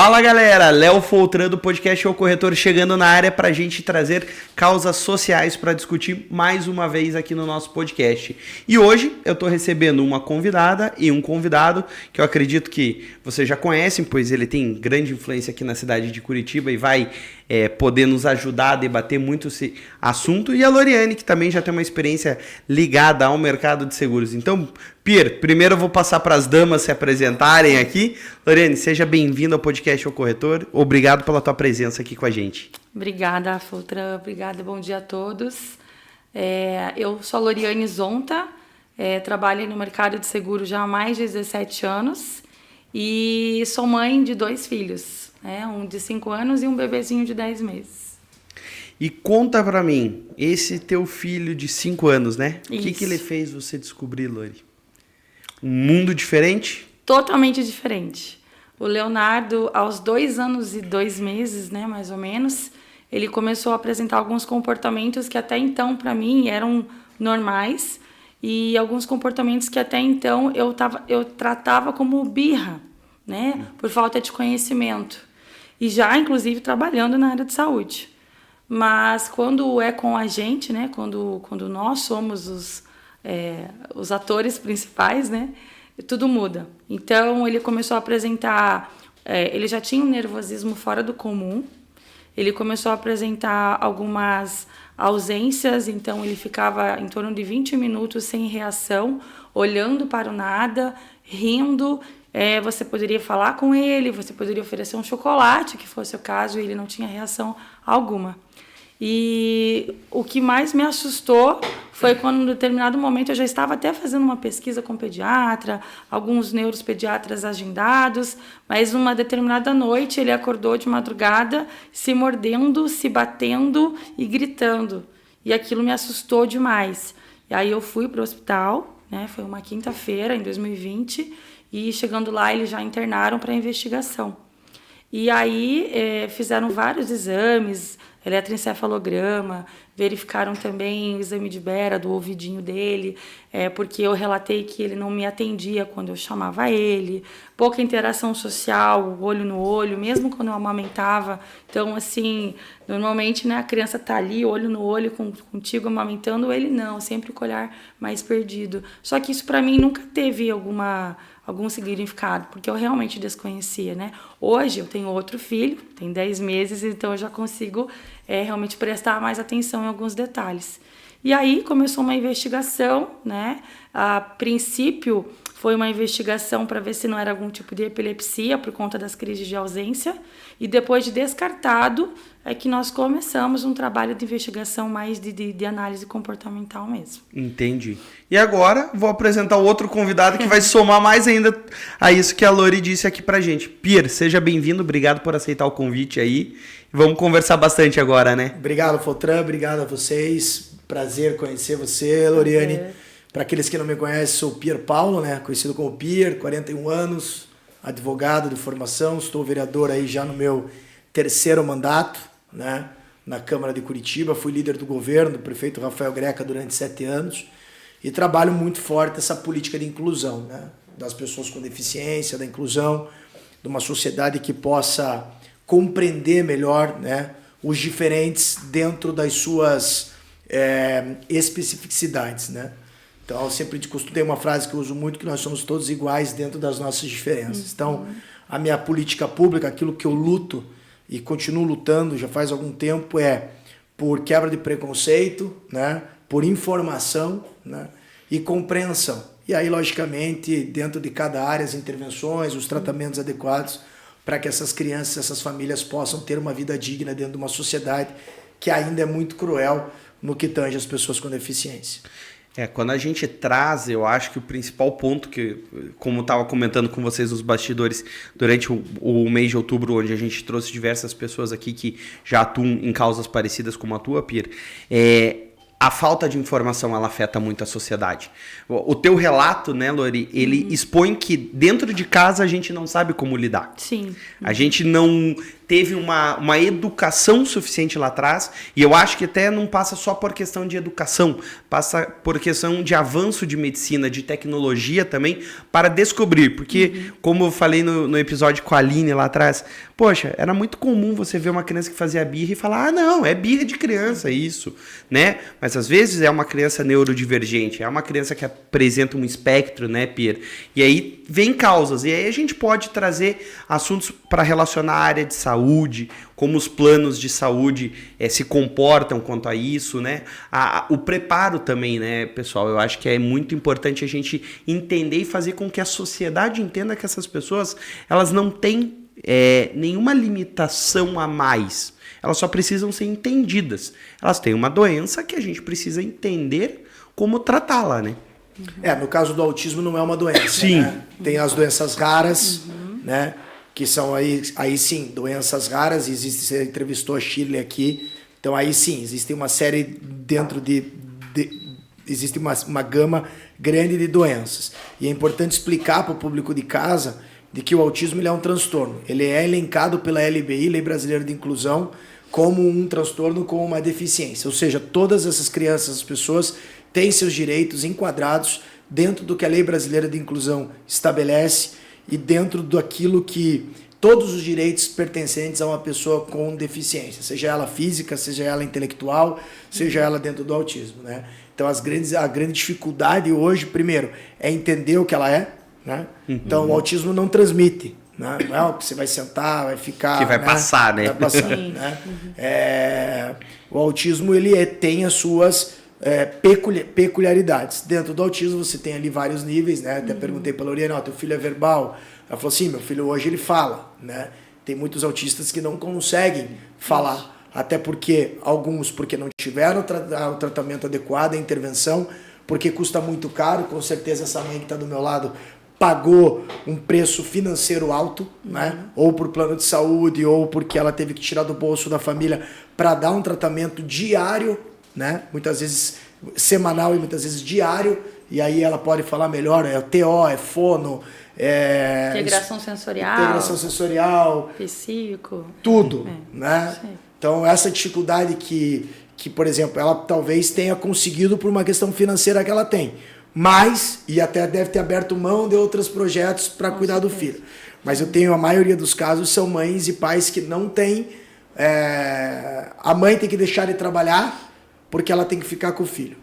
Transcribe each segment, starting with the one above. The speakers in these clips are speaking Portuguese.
Fala galera, Léo Foltran do podcast O Corretor chegando na área para a gente trazer causas sociais para discutir mais uma vez aqui no nosso podcast. E hoje eu estou recebendo uma convidada e um convidado que eu acredito que vocês já conhecem, pois ele tem grande influência aqui na cidade de Curitiba e vai poder nos ajudar a debater muito esse assunto. E a Loriane, que também já tem uma experiência ligada ao mercado de seguros. Então, Pierre, primeiro eu vou passar para as damas se apresentarem aqui. Loriane, seja bem-vinda ao podcast O Corretor. Obrigado pela tua presença aqui com a gente. Obrigada, Foltran. Obrigada. Bom dia a todos. Eu sou a Loriane Zonta, trabalho no mercado de seguros já há mais de 17 anos e sou mãe de 2 filhos, um de 5 anos e um bebezinho de 10 meses. E conta pra mim, esse teu filho de 5 anos, né? Isso. O que ele fez você descobrir, Lori? Um mundo diferente? Totalmente diferente. O Leonardo, aos 2 anos e 2 meses, mais ou menos, ele começou a apresentar alguns comportamentos que até então, para mim, eram normais e alguns comportamentos que até então eu tratava como birra, por falta de conhecimento. E já, inclusive, trabalhando na área de saúde. Mas quando é com a gente, quando nós somos os atores principais, tudo muda. Então, ele começou a apresentar... ele já tinha um nervosismo fora do comum. Ele começou a apresentar algumas ausências, então ele ficava em torno de 20 minutos sem reação, olhando para o nada, rindo. Você poderia falar com ele, você poderia oferecer um chocolate, que fosse o caso, e ele não tinha reação alguma. E o que mais me assustou foi quando, em determinado momento, eu já estava até fazendo uma pesquisa com o pediatra, alguns neuropediatras agendados, mas numa determinada noite ele acordou de madrugada se mordendo, se batendo e gritando. E aquilo me assustou demais. E aí eu fui para o hospital, foi uma quinta-feira, em 2020, e chegando lá eles já internaram para investigação. E aí fizeram vários exames, eletroencefalograma, verificaram também o exame de Bera do ouvidinho dele, porque eu relatei que ele não me atendia quando eu chamava ele, pouca interação social, olho no olho, mesmo quando eu amamentava. Então, assim, normalmente a criança está ali, olho no olho contigo amamentando, ele não, sempre com o olhar mais perdido. Só que isso para mim nunca teve algum significado, porque eu realmente desconhecia, Hoje eu tenho outro filho, tem 10 meses, então eu já consigo realmente prestar mais atenção em alguns detalhes. E aí começou uma investigação, A princípio foi uma investigação para ver se não era algum tipo de epilepsia por conta das crises de ausência, e depois de descartado é que nós começamos um trabalho de investigação mais de análise comportamental mesmo. Entendi. E agora vou apresentar outro convidado que vai somar mais ainda a isso que a Lori disse aqui pra gente. Pierre, seja bem-vindo, obrigado por aceitar o convite aí. Vamos conversar bastante agora, Obrigado, Foltran, obrigado a vocês. Prazer conhecer você, Loriane. Para aqueles que não me conhecem, sou o Pierre Paulo, conhecido como Pierre, 41 anos, advogado de formação, estou vereador aí já no meu 3º mandato, na Câmara de Curitiba, fui líder do governo do prefeito Rafael Greca durante 7 anos e trabalho muito forte essa política de inclusão, das pessoas com deficiência, da inclusão, de uma sociedade que possa compreender melhor, os diferentes dentro das suas especificidades, Então, eu sempre tem uma frase que eu uso muito, que nós somos todos iguais dentro das nossas diferenças. Então, a minha política pública, aquilo que eu luto e continuo lutando já faz algum tempo, é por quebra de preconceito, por informação, e compreensão. E aí, logicamente, dentro de cada área, as intervenções, os tratamentos adequados para que essas crianças, essas famílias possam ter uma vida digna dentro de uma sociedade que ainda é muito cruel no que tange as pessoas com deficiência. Quando a gente traz, eu acho que o principal ponto que, como eu estava comentando com vocês nos bastidores, durante o mês de outubro, onde a gente trouxe diversas pessoas aqui que já atuam em causas parecidas como a tua, Pierre, a falta de informação, ela afeta muito a sociedade. O teu relato, Lori, ele expõe que dentro de casa a gente não sabe como lidar. Sim. A gente não teve uma educação suficiente lá atrás, e eu acho que até não passa só por questão de educação, passa por questão de avanço de medicina, de tecnologia também, para descobrir, porque, como eu falei no episódio com a Aline lá atrás, poxa, era muito comum você ver uma criança que fazia birra e falar, não, é birra de criança isso, né? Mas às vezes é uma criança neurodivergente, é uma criança que apresenta um espectro, né, Pierre? E aí vem causas, e aí a gente pode trazer assuntos para relacionar a área de saúde, como os planos de saúde se comportam quanto a isso, né? O preparo também, né, pessoal? Eu acho que é muito importante a gente entender e fazer com que a sociedade entenda que essas pessoas, elas não têm nenhuma limitação a mais. Elas só precisam ser entendidas. Elas têm uma doença que a gente precisa entender como tratá-la, né? No caso do autismo não é uma doença. Sim. Né? Tem as doenças raras, né? Que são aí sim, doenças raras. Você entrevistou a Shirley aqui. Então aí sim, existe uma série dentro existe uma gama grande de doenças. E é importante explicar para o público de casa de que o autismo ele é um transtorno. Ele é elencado pela LBI, Lei Brasileira de Inclusão, como um transtorno com uma deficiência. Ou seja, todas essas crianças, as pessoas, têm seus direitos enquadrados dentro do que a Lei Brasileira de Inclusão estabelece e dentro daquilo que todos os direitos pertencentes a uma pessoa com deficiência, seja ela física, seja ela intelectual, seja ela dentro do autismo, né? Então a grande dificuldade hoje, primeiro, é entender o que ela é, né? Então o autismo não transmite, né? Não, você vai sentar, vai ficar... Que vai passar, né? Vai passar, né? O autismo ele tem as suas peculiaridades. Dentro do autismo você tem ali vários níveis, né? Até perguntei para a Loriane, teu filho é verbal? Ela falou assim, meu filho hoje ele fala, né? Tem muitos autistas que não conseguem falar, até porque alguns porque não tiveram o tratamento adequado, a intervenção, porque custa muito caro, com certeza essa mãe que está do meu lado pagou um preço financeiro alto, né? Ou por plano de saúde, ou porque ela teve que tirar do bolso da família para dar um tratamento diário, né? Muitas vezes semanal e muitas vezes diário, e aí ela pode falar melhor, é TO, é fono, integração sensorial, psíquico, tudo, né? Sim. Então essa dificuldade que, por exemplo, ela talvez tenha conseguido por uma questão financeira que ela tem, mas, e até deve ter aberto mão de outros projetos para cuidar do filho. Mas eu tenho, a maioria dos casos, são mães e pais que não têm... a mãe tem que deixar de trabalhar porque ela tem que ficar com o filho.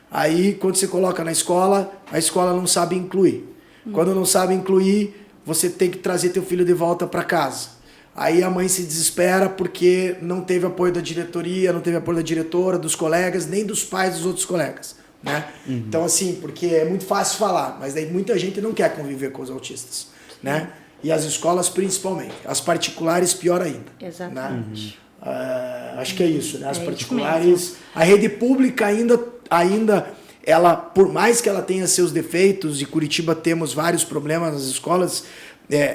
Aí, quando você coloca na escola, a escola não sabe incluir. Quando não sabe incluir, você tem que trazer teu filho de volta para casa. Aí a mãe se desespera porque não teve apoio da diretoria, não teve apoio da diretora, dos colegas, nem dos pais dos outros colegas, né? Então, assim, porque é muito fácil falar, mas daí muita gente não quer conviver com os autistas, né? E as escolas principalmente. As particulares, pior ainda. Exatamente. Né? Acho que é isso, né? As particulares... A rede pública ainda ela, por mais que ela tenha seus defeitos, e Curitiba temos vários problemas nas escolas,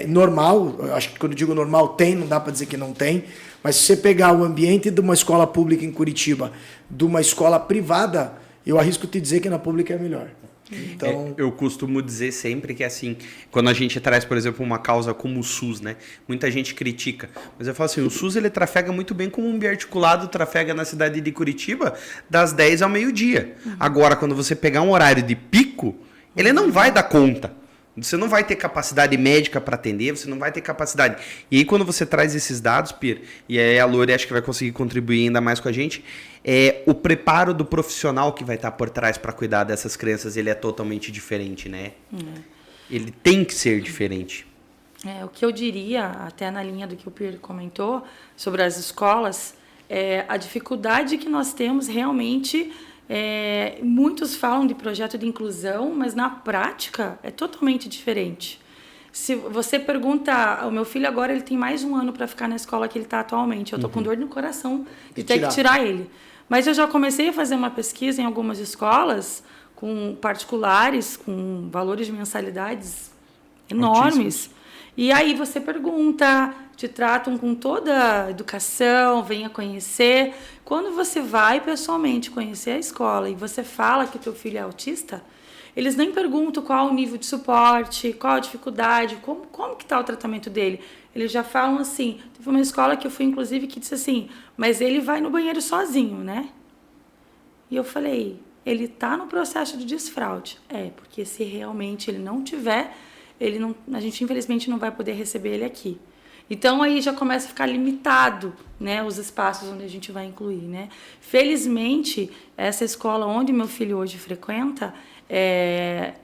normal, acho que quando eu digo normal tem, não dá para dizer que não tem, mas se você pegar o ambiente de uma escola pública em Curitiba, de uma escola privada, eu arrisco te dizer que na pública é melhor. Então... eu costumo dizer sempre que assim, quando a gente traz, por exemplo, uma causa como o SUS, né? Muita gente critica, mas eu falo assim, o SUS ele trafega muito bem como um biarticulado trafega na cidade de Curitiba das 10 ao meio-dia. Agora, quando você pegar um horário de pico, ele não vai dar conta. Você não vai ter capacidade médica para atender, você não vai ter capacidade. E aí, quando você traz esses dados, Pierre, e aí a Lore acho que vai conseguir contribuir ainda mais com a gente, o preparo do profissional que vai estar por trás para cuidar dessas crianças, ele é totalmente diferente, né? Ele tem que ser diferente. O que eu diria, até na linha do que o Pierre comentou, sobre as escolas, a dificuldade que nós temos realmente... muitos falam de projeto de inclusão, mas na prática é totalmente diferente. Se você pergunta, o meu filho agora ele tem mais um ano para ficar na escola que ele está atualmente. Eu estou com dor no coração de ter que tirar ele. Mas eu já comecei a fazer uma pesquisa em algumas escolas com particulares, com valores de mensalidades enormes. E aí você pergunta, te tratam com toda a educação, venha conhecer. Quando você vai pessoalmente conhecer a escola e você fala que teu filho é autista, Eles nem perguntam qual o nível de suporte, qual a dificuldade, como que está o tratamento dele. Eles já falam assim, teve uma escola que eu fui, inclusive, que disse assim, mas ele vai no banheiro sozinho, né? E eu falei, ele está no processo de desfraude. Porque se realmente ele não tiver, a gente infelizmente não vai poder receber ele aqui. Então aí já começa a ficar limitado, né, os espaços onde a gente vai incluir, né? Felizmente, essa escola onde meu filho hoje frequenta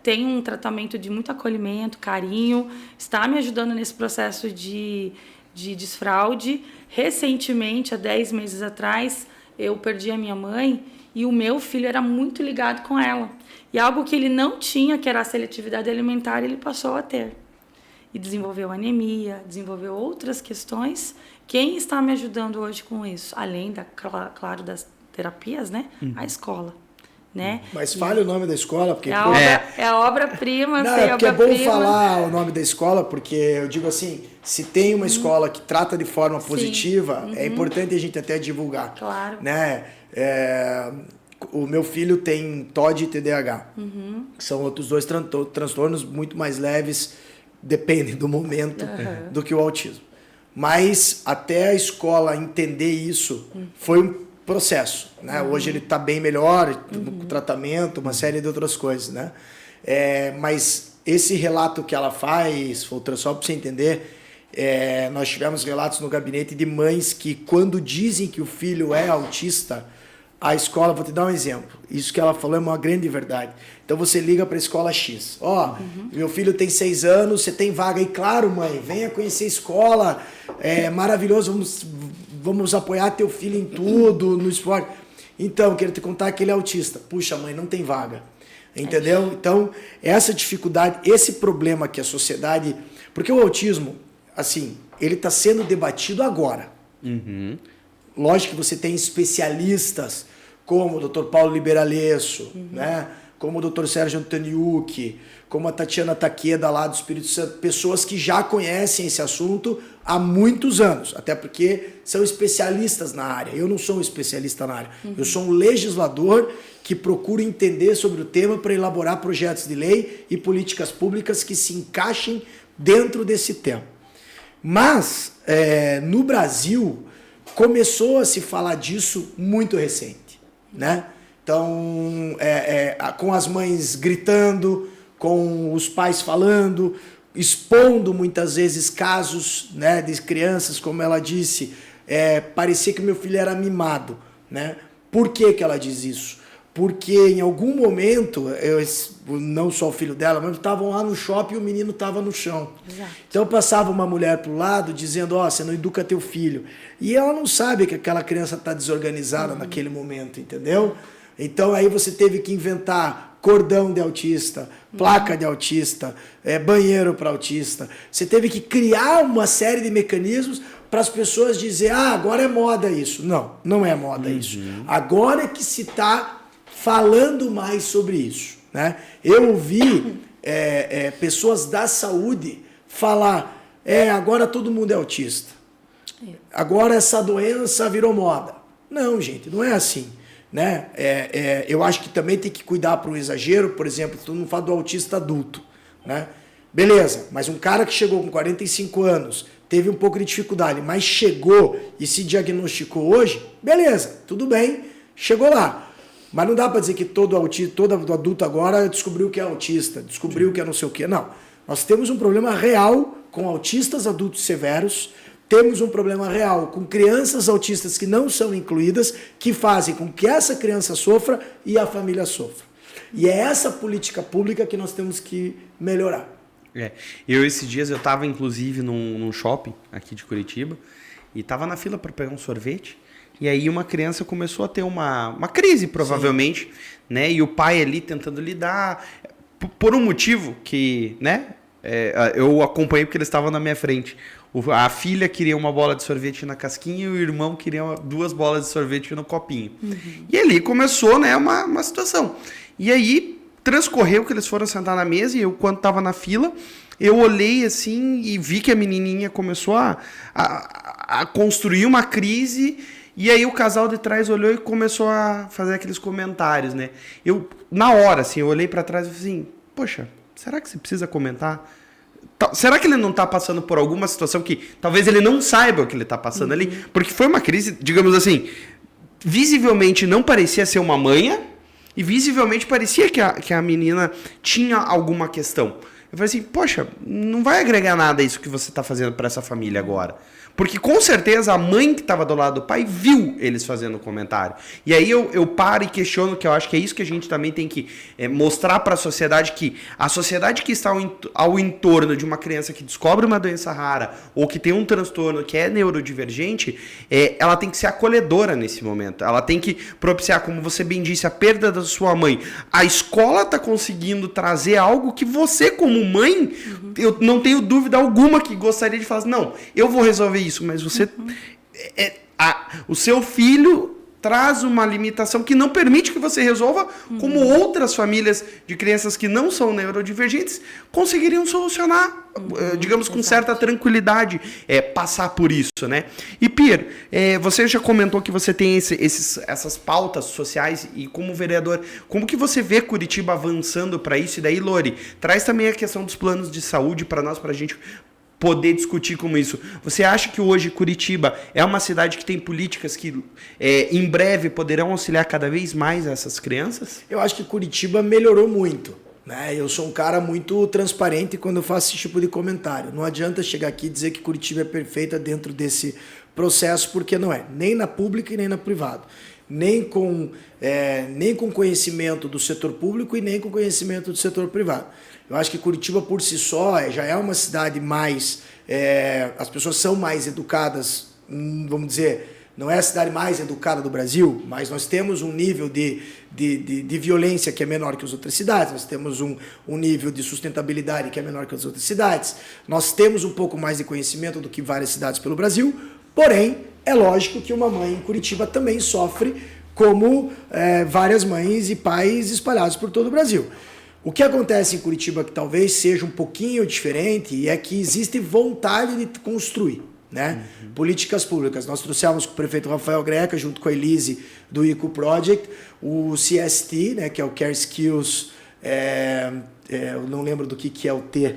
tem um tratamento de muito acolhimento, carinho, está me ajudando nesse processo de desfraude. Recentemente, há 10 meses atrás, eu perdi a minha mãe e o meu filho era muito ligado com ela. E algo que ele não tinha, que era a seletividade alimentar, ele passou a ter. E desenvolveu anemia, desenvolveu outras questões. Quem está me ajudando hoje com isso? Além, claro, das terapias, né? A escola. Né? Mas fale o nome da escola, porque... É a obra-prima. Não, é porque é bom falar o nome da escola, porque eu digo assim, se tem uma escola que trata de forma positiva, é importante a gente até divulgar. Claro. Né? O meu filho tem TOD e TDAH, que são outros 2 transtornos muito mais leves, depende do momento, do que o autismo. Mas até a escola entender isso, foi um processo, né? Hoje ele está bem melhor, com tratamento, uma série de outras coisas, né? Mas esse relato que ela faz, só para você entender, nós tivemos relatos no gabinete de mães que, quando dizem que o filho é autista, a escola, vou te dar um exemplo, isso que ela falou é uma grande verdade. Então você liga para a escola X, meu filho tem 6 anos, você tem vaga aí? Claro, mãe, venha conhecer a escola, é maravilhoso, vamos apoiar teu filho em tudo, no esporte. Então, quero te contar que ele é autista. Puxa, mãe, não tem vaga. Entendeu? Então, essa dificuldade, esse problema que a sociedade... Porque o autismo, assim, ele está sendo debatido agora. Lógico que você tem especialistas como o Dr. Paulo Liberalesso, né? Como o Dr. Sérgio Antoniucci, como a Tatiana Takeda lá do Espírito Santo, pessoas que já conhecem esse assunto há muitos anos, até porque são especialistas na área. Eu não sou um especialista na área, eu sou um legislador que procura entender sobre o tema para elaborar projetos de lei e políticas públicas que se encaixem dentro desse tema. Mas, no Brasil, começou a se falar disso muito recente, né? Então, com as mães gritando, com os pais falando, expondo muitas vezes casos, né, de crianças, como ela disse, parecia que meu filho era mimado, né? Por que ela diz isso? Porque em algum momento, não só o filho dela, mas estavam lá no shopping e o menino estava no chão. Exato. Então passava uma mulher para o lado dizendo, você não educa teu filho. E ela não sabe que aquela criança está desorganizada naquele momento, entendeu? Então aí você teve que inventar cordão de autista, placa de autista, banheiro para autista. Você teve que criar uma série de mecanismos para as pessoas dizer, agora é moda isso. Não, não é moda isso. Agora é que se está falando mais sobre isso, né? Eu ouvi pessoas da saúde falar, agora todo mundo é autista. Agora essa doença virou moda. Não, gente, não é assim. Né? Eu acho que também tem que cuidar para o exagero. Por exemplo, tu não fala do autista adulto, né? Beleza, mas um cara que chegou com 45 anos, teve um pouco de dificuldade, mas chegou e se diagnosticou hoje, beleza, tudo bem, chegou lá. Mas não dá para dizer que todo adulto agora descobriu que é autista, descobriu que é não sei o quê. Não, nós temos um problema real com autistas adultos severos. Temos um problema real com crianças autistas que não são incluídas, que fazem com que essa criança sofra e a família sofra. E é essa política pública que nós temos que melhorar. Esses dias, eu estava inclusive num shopping aqui de Curitiba e estava na fila para pegar um sorvete. E aí uma criança começou a ter uma crise, provavelmente, né? E o pai ali tentando lidar, por um motivo que, né? Eu acompanhei porque ele estava na minha frente. A filha queria uma bola de sorvete na casquinha e o irmão queria 2 bolas de sorvete no copinho. E ali começou, né, uma situação. E aí transcorreu que eles foram sentar na mesa e eu, quando estava na fila, eu olhei assim e vi que a menininha começou a construir uma crise E aí o casal de trás olhou e começou a fazer aqueles comentários, né? Eu, na hora, assim, eu olhei pra trás e falei assim, poxa, será que você precisa comentar? Será que ele não tá passando por alguma situação que talvez ele não saiba o que ele tá passando ali? Porque foi uma crise, digamos assim, visivelmente não parecia ser uma manha e visivelmente parecia que a menina tinha alguma questão. Eu falei assim, poxa, não vai agregar nada isso que você tá fazendo pra essa família agora. Porque com certeza a mãe que estava do lado do pai viu eles fazendo comentário. E aí eu paro e questiono, que eu acho que é isso que a gente também tem que mostrar para a sociedade, que a sociedade que está ao entorno de uma criança que descobre uma doença rara ou que tem um transtorno que é neurodivergente, ela tem que ser acolhedora nesse momento. Ela tem que propiciar, como você bem disse, a perda da sua mãe. A escola está conseguindo trazer algo que você, como mãe, eu não tenho dúvida alguma que gostaria de falar, não, eu vou resolver isso, mas você o seu filho traz uma limitação que não permite que você resolva, como outras famílias de crianças que não são neurodivergentes conseguiriam solucionar, digamos, com certa tranquilidade, passar por isso, né? E Pier, você já comentou que você tem essas pautas sociais e como vereador, como que você vê Curitiba avançando para isso? E daí, Lori, traz também a questão dos planos de saúde para nós, para a gente poder discutir como isso. Você acha que hoje Curitiba é uma cidade que tem políticas que em breve poderão auxiliar cada vez mais essas crianças? Eu acho que Curitiba melhorou muito, né? Eu sou um cara muito transparente quando eu faço esse tipo de comentário. Não adianta chegar aqui e dizer que Curitiba é perfeita dentro desse processo, porque não é. Nem na pública e nem na privada. Nem com conhecimento do setor público e nem com conhecimento do setor privado. Eu acho que Curitiba por si só já é uma cidade mais... as pessoas são mais educadas, vamos dizer, não é a cidade mais educada do Brasil, mas nós temos um nível de violência que é menor que as outras cidades, nós temos um nível de sustentabilidade que é menor que as outras cidades, nós temos um pouco mais de conhecimento do que várias cidades pelo Brasil, porém, é lógico que uma mãe em Curitiba também sofre como várias mães e pais espalhados por todo o Brasil. O que acontece em Curitiba que talvez seja um pouquinho diferente é que existe vontade de construir, né? Políticas públicas. Nós trouxemos com o prefeito Rafael Greca, junto com a Elise do ICO Project, o CST, né, que é o Care Skills, eu não lembro do que é o T,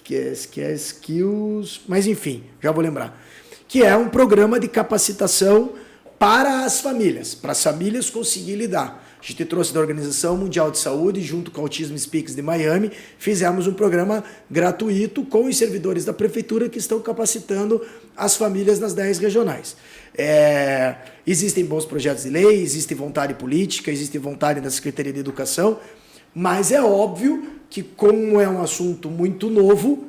que é Skills, mas enfim, já vou lembrar. Que é um programa de capacitação para as famílias conseguirem lidar. A gente trouxe da Organização Mundial de Saúde, junto com o Autism Speaks de Miami, fizemos um programa gratuito com os servidores da prefeitura que estão capacitando as famílias nas 10 regionais. Existem bons projetos de lei, existe vontade política, existe vontade da Secretaria de Educação, mas é óbvio que, como é um assunto muito novo,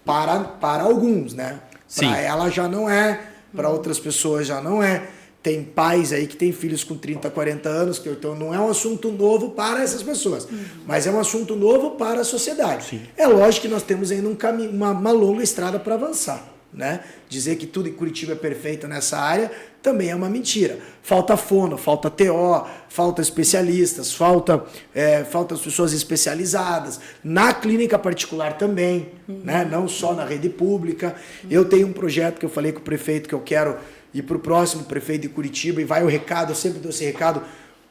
para alguns, né? Para ela já não é, para outras pessoas já não é. Tem pais aí que têm filhos com 30, 40 anos, então não é um assunto novo para essas pessoas, mas é um assunto novo para a sociedade. Sim. É lógico que nós temos ainda uma longa estrada para avançar, né? Dizer que tudo em Curitiba é perfeito nessa área também é uma mentira. Falta fono, falta TO, falta especialistas, falta as pessoas especializadas, na clínica particular também, né? Não só na rede pública. Eu tenho um projeto que eu falei com o prefeito que eu quero ir para o próximo prefeito de Curitiba, e vai o recado, eu sempre dou esse recado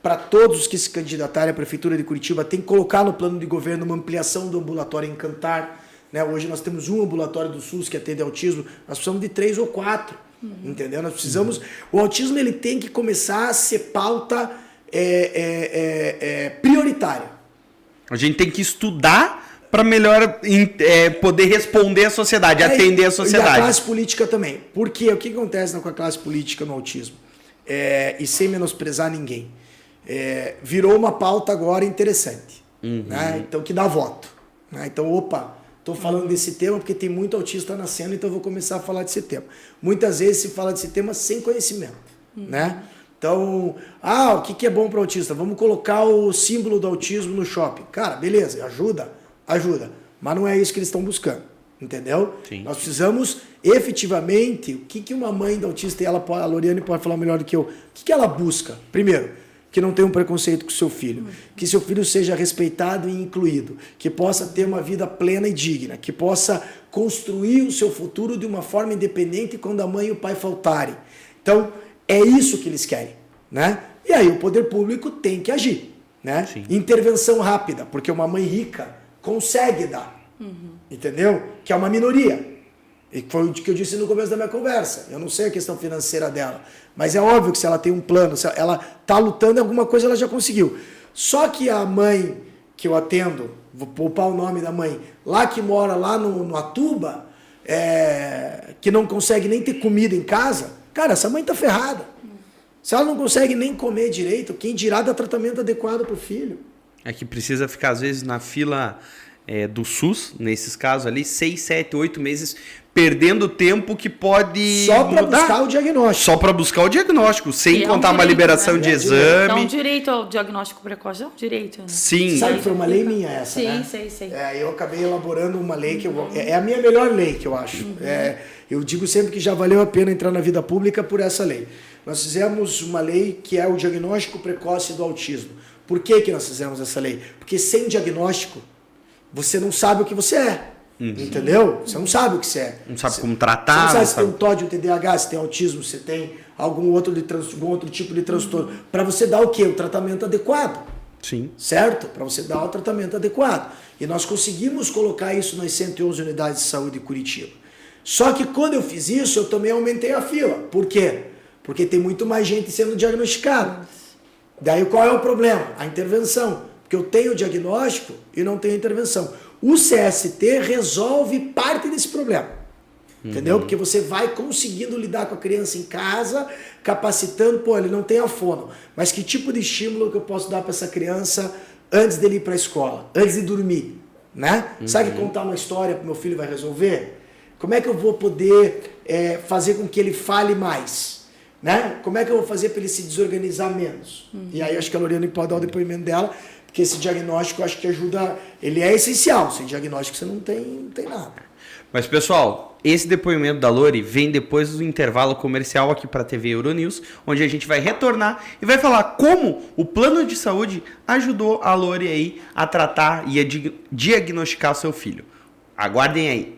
para todos que se candidatarem à Prefeitura de Curitiba, tem que colocar no plano de governo uma ampliação do ambulatório Encantar, né? Hoje nós temos um ambulatório do SUS que atende autismo, nós precisamos de 3 ou 4, entendeu? Nós precisamos... O autismo ele tem que começar a ser pauta prioritária. A gente tem que estudar para melhor poder responder à sociedade, atender à sociedade. E a classe política também. Porque o que acontece com a classe política no autismo? E sem menosprezar ninguém. Virou uma pauta agora interessante. Né? Então, que dá voto. Né? Então, estou falando desse tema porque tem muito autista nascendo, então eu vou começar a falar desse tema. Muitas vezes se fala desse tema sem conhecimento. Né? Então, o que é bom para o autista? Vamos colocar o símbolo do autismo no shopping. Cara, beleza, ajuda, mas não é isso que eles estão buscando, entendeu? Sim. Nós precisamos efetivamente, o que uma mãe de autista, e a Loriane pode falar melhor do que eu, o que ela busca? Primeiro, que não tenha um preconceito com o seu filho, que seu filho seja respeitado e incluído, que possa ter uma vida plena e digna, que possa construir o seu futuro de uma forma independente quando a mãe e o pai faltarem. Então, é isso que eles querem, né? E aí o poder público tem que agir, né? Sim. Intervenção rápida, porque uma mãe rica consegue dar, entendeu? Que é uma minoria. E foi o que eu disse no começo da minha conversa. Eu não sei a questão financeira dela, mas é óbvio que se ela tem um plano, se ela está lutando em alguma coisa, ela já conseguiu. Só que a mãe que eu atendo, vou poupar o nome da mãe, lá que mora lá no Atuba, que não consegue nem ter comida em casa, cara, essa mãe tá ferrada. Se ela não consegue nem comer direito, quem dirá dar tratamento adequado pro filho? É que precisa ficar, às vezes, na fila do SUS, nesses casos ali, 6, 7, 8 meses, perdendo tempo que pode Só para mudar. buscar o diagnóstico. Só para buscar o diagnóstico, sem E contar uma direito, liberação né? de É exame. um direito ao diagnóstico precoce, é um direito. Né? Sim. Sabe que foi uma lei minha essa, Sim, né? sei. Eu acabei elaborando uma lei que é a minha melhor lei, que eu acho. Eu digo sempre que já valeu a pena entrar na vida pública por essa lei. Nós fizemos uma lei que é o diagnóstico precoce do autismo. Por que nós fizemos essa lei? Porque sem diagnóstico, você não sabe o que você é. Entendeu? Você não sabe o que você é. Não sabe Você- como tratar. Você não sabe não se tem um TOD, um TDAH, se tem autismo, se tem algum outro tipo de transtorno. Para você dar o quê? O tratamento adequado. Sim. Certo? Para você dar o tratamento adequado. E nós conseguimos colocar isso nas 111 unidades de saúde de Curitiba. Só que quando eu fiz isso, eu também aumentei a fila. Por quê? Porque tem muito mais gente sendo diagnosticada. Daí qual é o problema? A intervenção. Porque eu tenho o diagnóstico e não tenho intervenção. O CST resolve parte desse problema. Entendeu? Porque você vai conseguindo lidar com a criança em casa, capacitando, pô, ele não tem a fono. Mas que tipo de estímulo que eu posso dar para essa criança antes dele ir para a escola, antes de dormir, né? Sabe que contar uma história para meu filho vai resolver? Como é que eu vou poder fazer com que ele fale mais? Né? Como é que eu vou fazer para ele se desorganizar menos? E aí acho que a Loriane pode dar o depoimento dela, porque esse diagnóstico eu acho que ajuda, ele é essencial. Sem diagnóstico você não tem nada. Mas, pessoal, esse depoimento da Lori vem depois do intervalo comercial aqui para a TV Euronews, onde a gente vai retornar e vai falar como o plano de saúde ajudou a Lori aí a tratar e a diagnosticar seu filho. Aguardem aí.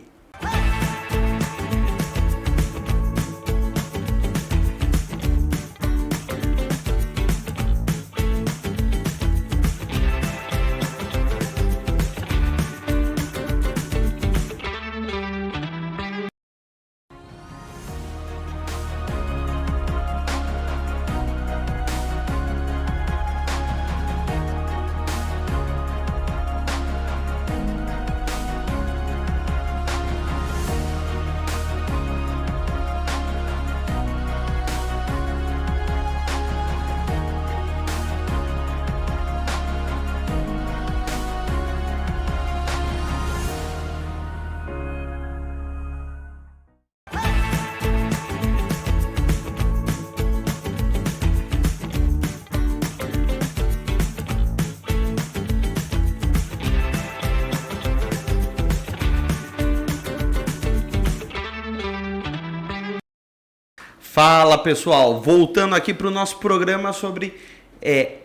Fala, pessoal, voltando aqui para o nosso programa sobre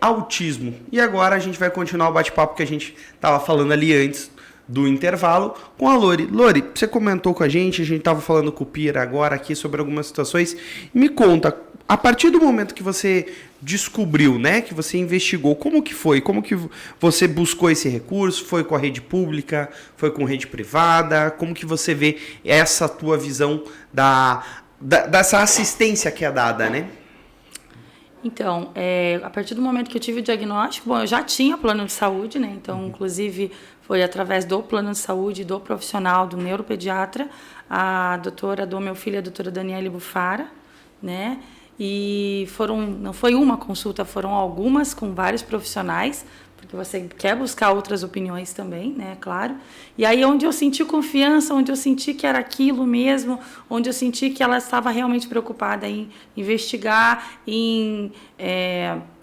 autismo. E agora a gente vai continuar o bate-papo que a gente estava falando ali antes do intervalo com a Lori. Lori, você comentou com a gente estava falando com o Pira agora aqui sobre algumas situações. Me conta, a partir do momento que você descobriu, né, que você investigou, como que foi? Como que você buscou esse recurso? Foi com a rede pública? Foi com rede privada? Como que você vê essa tua visão dessa assistência que é dada, né? Então, a partir do momento que eu tive o diagnóstico, bom, eu já tinha plano de saúde, né? Então, inclusive, foi através do plano de saúde, do profissional, do neuropediatra, a doutora do meu filho, a doutora Daniele Bufara, né? E não foi uma consulta, foram algumas com vários profissionais, porque você quer buscar outras opiniões também, né, claro. E aí onde eu senti confiança, onde eu senti que era aquilo mesmo, onde eu senti que ela estava realmente preocupada em investigar, em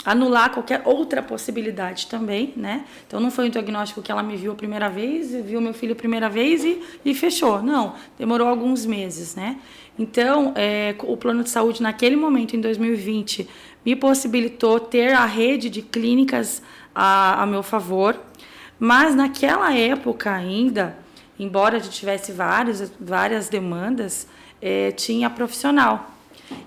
anular qualquer outra possibilidade também, né? Então não foi um diagnóstico que ela me viu a primeira vez, viu meu filho a primeira vez e fechou. Não, demorou alguns meses, né? Então, o plano de saúde naquele momento, em 2020, me possibilitou ter a rede de clínicas a meu favor, mas naquela época ainda, embora a gente tivesse várias demandas, tinha profissional,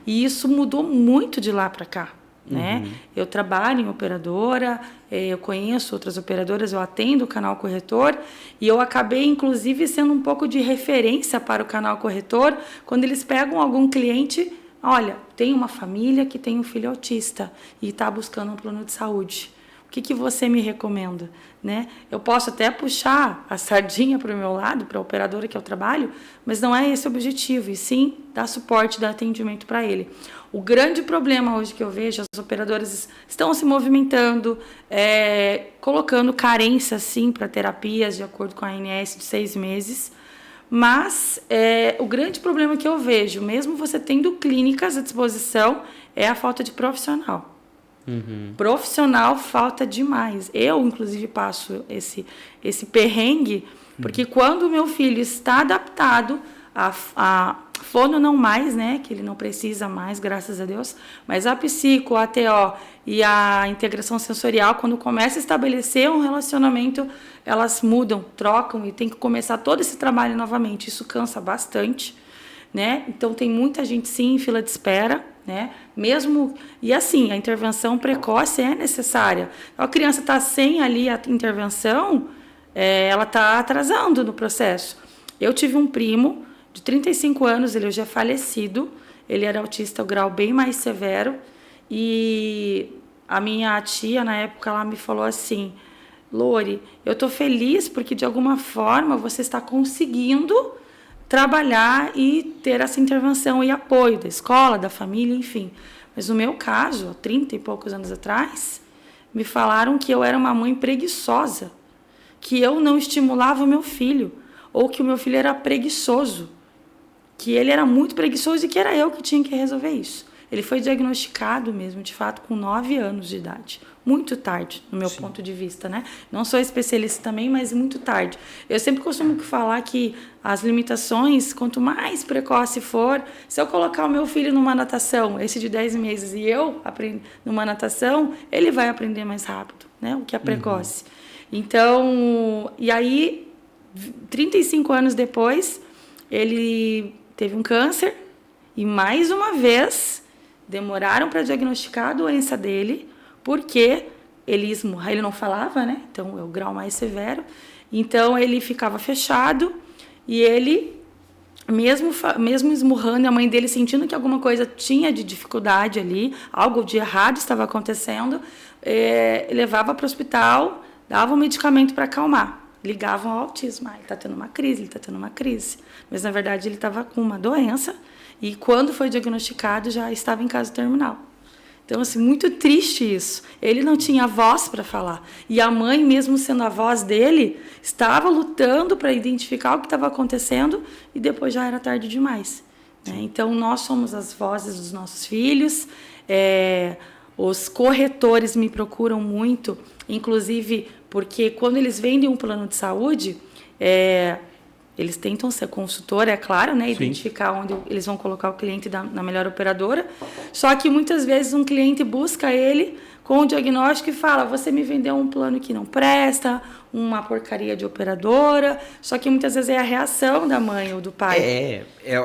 E isso mudou muito de lá para cá, né? Eu trabalho em operadora, eu conheço outras operadoras, eu atendo o Canal Corretor e eu acabei, inclusive, sendo um pouco de referência para o Canal Corretor quando eles pegam algum cliente. Olha, tem uma família que tem um filho autista e está buscando um plano de saúde. O que você me recomenda? Né? Eu posso até puxar a sardinha para o meu lado, para a operadora que eu trabalho, mas não é esse o objetivo, e sim dar suporte, dar atendimento para ele. O grande problema hoje que eu vejo, as operadoras estão se movimentando, colocando carência, sim, para terapias, de acordo com a ANS, de 6 meses, mas o grande problema que eu vejo, mesmo você tendo clínicas à disposição, é a falta de profissional. Profissional falta demais. Eu, inclusive, passo esse perrengue, porque quando o meu filho está adaptado a fono não mais, né, que ele não precisa mais, graças a Deus, mas a psico, a ATO e a integração sensorial, quando começa a estabelecer um relacionamento, elas mudam, trocam e tem que começar todo esse trabalho novamente. Isso cansa bastante, né? Então tem muita gente sim em fila de espera, né? Mesmo e assim, a intervenção precoce é necessária. A criança está sem ali a intervenção, ela está atrasando no processo. Eu tive um primo de 35 anos, ele já é falecido, ele era autista o grau bem mais severo, e a minha tia, na época, ela me falou assim: Lori, eu estou feliz porque, de alguma forma, você está conseguindo trabalhar e ter essa intervenção e apoio da escola, da família, enfim. Mas no meu caso, há 30 e poucos anos atrás, me falaram que eu era uma mãe preguiçosa, que eu não estimulava o meu filho, ou que o meu filho era preguiçoso, que ele era muito preguiçoso e que era eu que tinha que resolver isso. Ele foi diagnosticado mesmo, de fato, com 9 anos de idade. Muito tarde, no meu ponto de vista, né? Não sou especialista também, mas muito tarde. Eu sempre costumo falar que as limitações, quanto mais precoce for, se eu colocar o meu filho numa natação, esse de 10 meses, e eu aprendo numa natação, ele vai aprender mais rápido, né? O que é precoce. Então, e aí, 35 anos depois, ele teve um câncer e, mais uma vez, demoraram para diagnosticar a doença dele, porque ele não falava, né? Então, é o grau mais severo. Então, ele ficava fechado e ele, mesmo esmurrando, a mãe dele sentindo que alguma coisa tinha de dificuldade ali, algo de errado estava acontecendo, levava para o hospital, dava um medicamento para acalmar. Ligavam ao autismo. Ele está tendo uma crise, ele está tendo uma crise. Mas, na verdade, ele estava com uma doença e, quando foi diagnosticado, já estava em caso terminal. Então, assim, muito triste isso. Ele não tinha voz para falar. E a mãe, mesmo sendo a voz dele, estava lutando para identificar o que estava acontecendo e depois já era tarde demais. Né? Então, nós somos as vozes dos nossos filhos. Os corretores me procuram muito, inclusive porque quando eles vendem um plano de saúde, eles tentam ser consultor, é claro, né? Identificar onde eles vão colocar o cliente na melhor operadora. Só que muitas vezes um cliente busca ele com o diagnóstico e fala: você me vendeu um plano que não presta, uma porcaria de operadora. Só que muitas vezes é a reação da mãe ou do pai.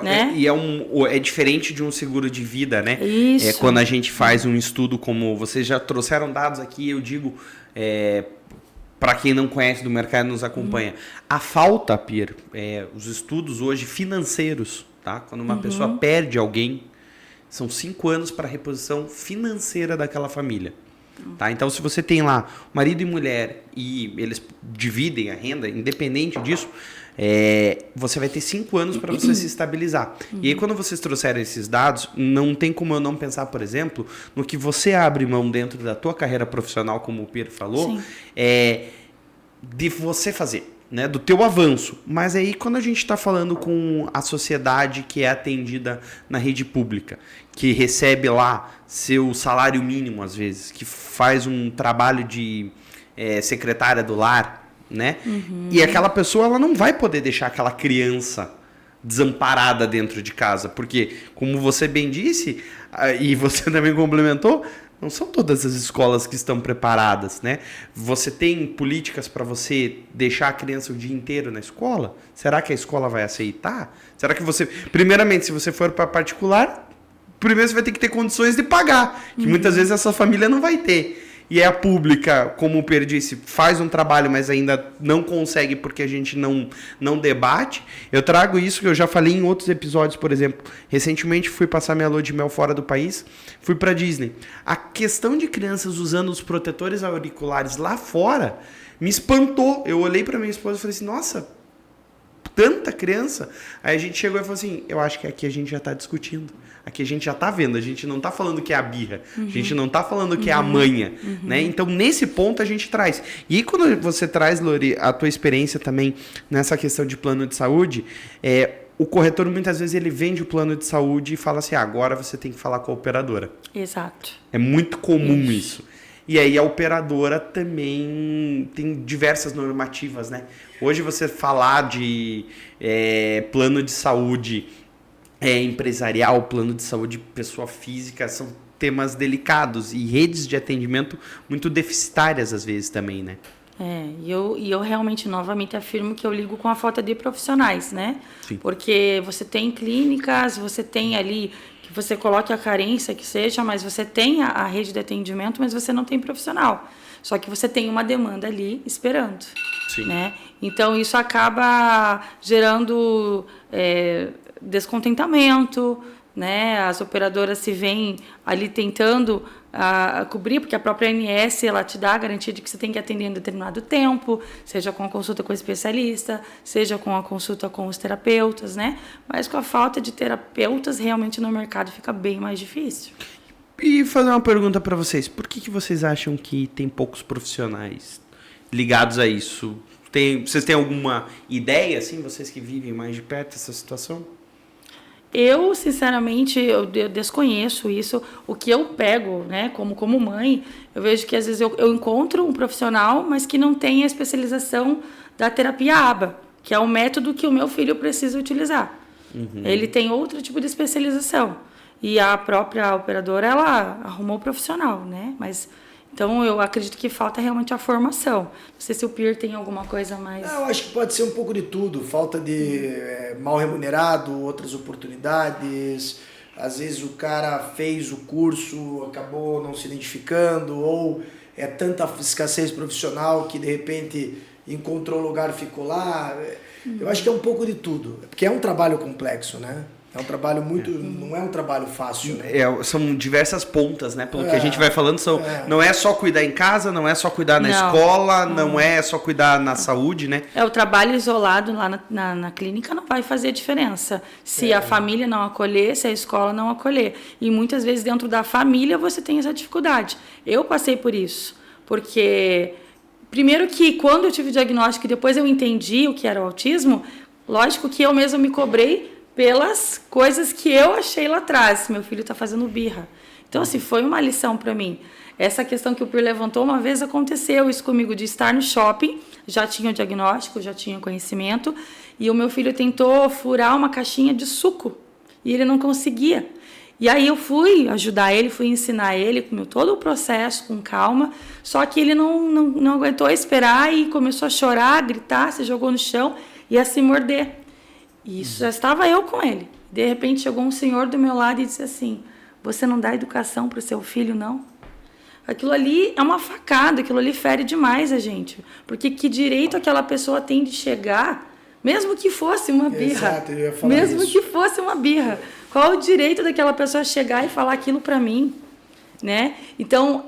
Né? É diferente de um seguro de vida, né? Isso. Quando a gente faz um estudo, como vocês já trouxeram dados aqui, eu digo, para quem não conhece do mercado e nos acompanha, a falta, Pier, os estudos hoje financeiros, tá? Quando uma pessoa perde alguém, são 5 anos para a reposição financeira daquela família. Tá? Então, se você tem lá marido e mulher e eles dividem a renda, independente disso, você vai ter 5 anos para você se estabilizar. E aí, quando vocês trouxeram esses dados, não tem como eu não pensar, por exemplo, no que você abre mão dentro da tua carreira profissional, como o Pier falou, de você fazer, né, do teu avanço. Mas aí, quando a gente está falando com a sociedade que é atendida na rede pública, que recebe lá seu salário mínimo, às vezes, que faz um trabalho de secretária do lar, né? E aquela pessoa, ela não vai poder deixar aquela criança desamparada dentro de casa, porque, como você bem disse, e você também complementou, não são todas as escolas que estão preparadas, né? Você tem políticas para você deixar a criança o dia inteiro na escola? Será que a escola vai aceitar? Será que você... Primeiramente, se você for para particular, primeiro você vai ter que ter condições de pagar, que muitas vezes essa família não vai ter. E a pública, como o Per disse, faz um trabalho, mas ainda não consegue porque a gente não debate. Eu trago isso que eu já falei em outros episódios, por exemplo. Recentemente fui passar minha lua de mel fora do país, fui pra Disney. A questão de crianças usando os protetores auriculares lá fora me espantou. Eu olhei pra minha esposa e falei assim, nossa, tanta criança. Aí a gente chegou e falou assim, eu acho que aqui a gente já tá discutindo. Aqui a gente já tá vendo, a gente não tá falando que é a birra, a gente não tá falando que é a manha, né? Então, nesse ponto a gente traz. E aí, quando você traz, Lori, a tua experiência também nessa questão de plano de saúde, o corretor muitas vezes ele vende o plano de saúde e fala assim, agora você tem que falar com a operadora. Exato. É muito comum isso. E aí a operadora também tem diversas normativas, né? Hoje você falar de plano de saúde empresarial, plano de saúde pessoa física, são temas delicados e redes de atendimento muito deficitárias às vezes também, né? E eu realmente, novamente, afirmo que eu ligo com a falta de profissionais, né? Sim. Porque você tem clínicas, você tem ali, que você coloque a carência que seja, mas você tem a rede de atendimento, mas você não tem profissional. Só que você tem uma demanda ali esperando. Sim. Né? Então, isso acaba gerando descontentamento, né? As operadoras se veem ali tentando cobrir, porque a própria ANS ela te dá a garantia de que você tem que atender em determinado tempo, seja com a consulta com o especialista, seja com a consulta com os terapeutas, né? Mas com a falta de terapeutas, realmente no mercado fica bem mais difícil. E fazer uma pergunta para vocês, por que vocês acham que tem poucos profissionais ligados a isso? Vocês têm alguma ideia, assim, vocês que vivem mais de perto essa situação? Eu, sinceramente, eu desconheço isso. O que eu pego, né, como mãe, eu vejo que às vezes eu encontro um profissional, mas que não tem a especialização da terapia ABA, que é o método que o meu filho precisa utilizar. Ele tem outro tipo de especialização. E a própria operadora, ela arrumou o profissional, né? Mas, então, eu acredito que falta realmente a formação. Não sei se o Pier tem alguma coisa mais... Eu acho que pode ser um pouco de tudo. Falta de mal remunerado, outras oportunidades. Às vezes o cara fez o curso, acabou não se identificando, ou é tanta escassez profissional que, de repente, encontrou um lugar e ficou lá. Eu acho que é um pouco de tudo. Porque é um trabalho complexo, né? É um trabalho muito... Não é um trabalho fácil, né? São diversas pontas, né? Pelo que a gente vai falando, não é só cuidar em casa, não é só cuidar na escola, não é só cuidar na saúde, né? O trabalho isolado lá na clínica não vai fazer diferença. Se a família não acolher, se a escola não acolher. E muitas vezes dentro da família você tem essa dificuldade. Eu passei por isso. Porque, primeiro que quando eu tive o diagnóstico e depois eu entendi o que era o autismo, lógico que eu mesma me cobrei pelas coisas que eu achei lá atrás. Meu filho está fazendo birra. Então, assim, foi uma lição para mim. Essa questão que o Pier levantou, uma vez aconteceu isso comigo, de estar no shopping, já tinha o diagnóstico, já tinha conhecimento, e o meu filho tentou furar uma caixinha de suco, e ele não conseguia. E aí eu fui ajudar ele, fui ensinar ele, com todo o processo, com calma, só que ele não aguentou esperar e começou a chorar, a gritar, se jogou no chão e a se morder. E isso já estava eu com ele. De repente chegou um senhor do meu lado e disse assim, você não dá educação para o seu filho, não? Aquilo ali é uma facada, aquilo ali fere demais a gente. Porque que direito aquela pessoa tem de chegar, mesmo que fosse uma birra. Exato, eu ia falar mesmo isso. que fosse uma birra. Qual o direito daquela pessoa chegar e falar aquilo para mim? Né? Então,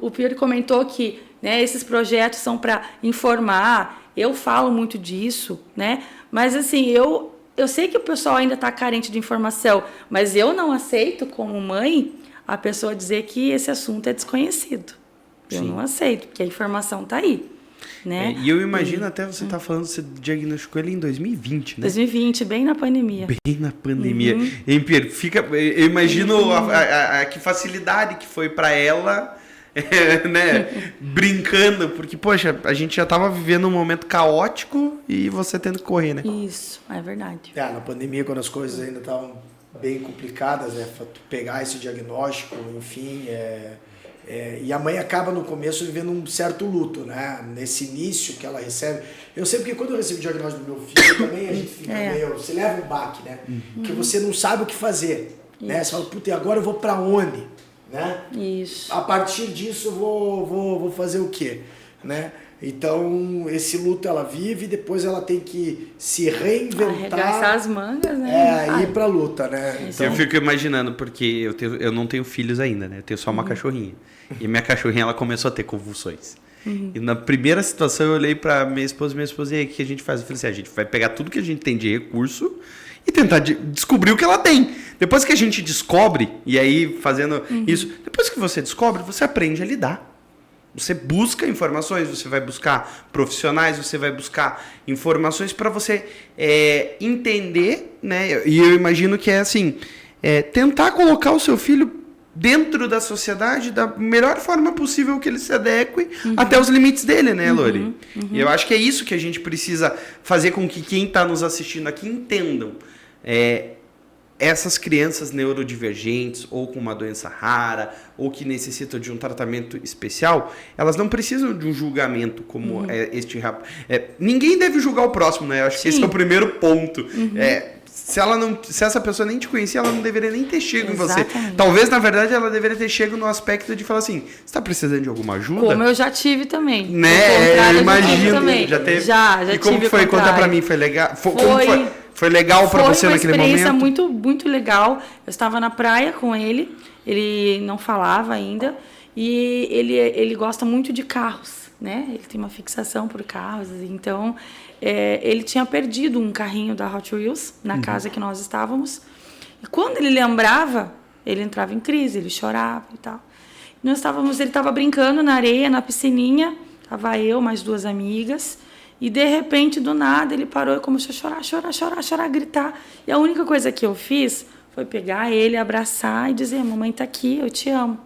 o Pier comentou que, né, esses projetos são para informar. Eu falo muito disso, né? Mas, assim, eu sei que o pessoal ainda está carente de informação, mas eu não aceito, como mãe, a pessoa dizer que esse assunto é desconhecido. Eu não aceito, porque a informação está aí. Né? E eu imagino até você estar falando, você diagnosticou ele em 2020, né? 2020, bem na pandemia. Bem na pandemia. Hein, Pier, eu imagino que facilidade que foi para ela... né? Brincando, porque, poxa, a gente já estava vivendo um momento caótico e você tendo que correr, né? Isso, é verdade. Na pandemia, quando as coisas ainda estavam bem complicadas, né? Pegar esse diagnóstico, enfim, e a mãe acaba no começo vivendo um certo luto, né? Nesse início que ela recebe. Eu sei porque quando eu recebi o diagnóstico do meu filho, também a gente fica meio... Você leva um baque, né? Porque você não sabe o que fazer. né? Você fala, puta, e agora eu vou pra onde? Né? Isso. A partir disso eu vou fazer o quê? Né? Então, esse luto ela vive e depois ela tem que se reinventar. Arregaçar as mangas, né? Ir pra luta, né? Então, eu fico imaginando, porque eu não tenho filhos ainda, né? Eu tenho só uma cachorrinha. E minha cachorrinha, ela começou a ter convulsões. E na primeira situação eu olhei pra minha esposa, e aí o que a gente faz? Eu falei assim, a gente vai pegar tudo que a gente tem de recurso e tentar descobrir o que ela tem. Depois que a gente descobre, e aí fazendo isso, depois que você descobre, você aprende a lidar. Você busca informações, você vai buscar profissionais, você vai buscar informações para você entender, né? E eu imagino que é assim, tentar colocar o seu filho dentro da sociedade da melhor forma possível que ele se adeque até os limites dele, né, Lori? E eu acho que é isso que a gente precisa fazer com que quem está nos assistindo aqui entendam. Essas crianças neurodivergentes ou com uma doença rara ou que necessitam de um tratamento especial, elas não precisam de um julgamento como este rapaz. Ninguém deve julgar o próximo, né? Eu acho que esse é o primeiro ponto. Se essa pessoa nem te conhecia, ela não deveria nem ter chego em você. Talvez, na verdade, ela deveria ter chego no aspecto de falar assim, você está precisando de alguma ajuda? Como eu já tive também. Né? Eu imagino. Já teve. Já e como tive foi? Conta pra mim, foi legal? Foi legal para você naquele momento? Foi uma experiência muito, muito legal. Eu estava na praia com ele, ele não falava ainda, e ele gosta muito de carros, né? Ele tem uma fixação por carros, então ele tinha perdido um carrinho da Hot Wheels na casa que nós estávamos. E quando ele lembrava, ele entrava em crise, ele chorava e tal. Ele estava brincando na areia, na piscininha, estava eu, mais 2 amigas. E, de repente, do nada, ele parou e começou a chorar, gritar. E a única coisa que eu fiz foi pegar ele, abraçar e dizer, mamãe tá aqui, eu te amo.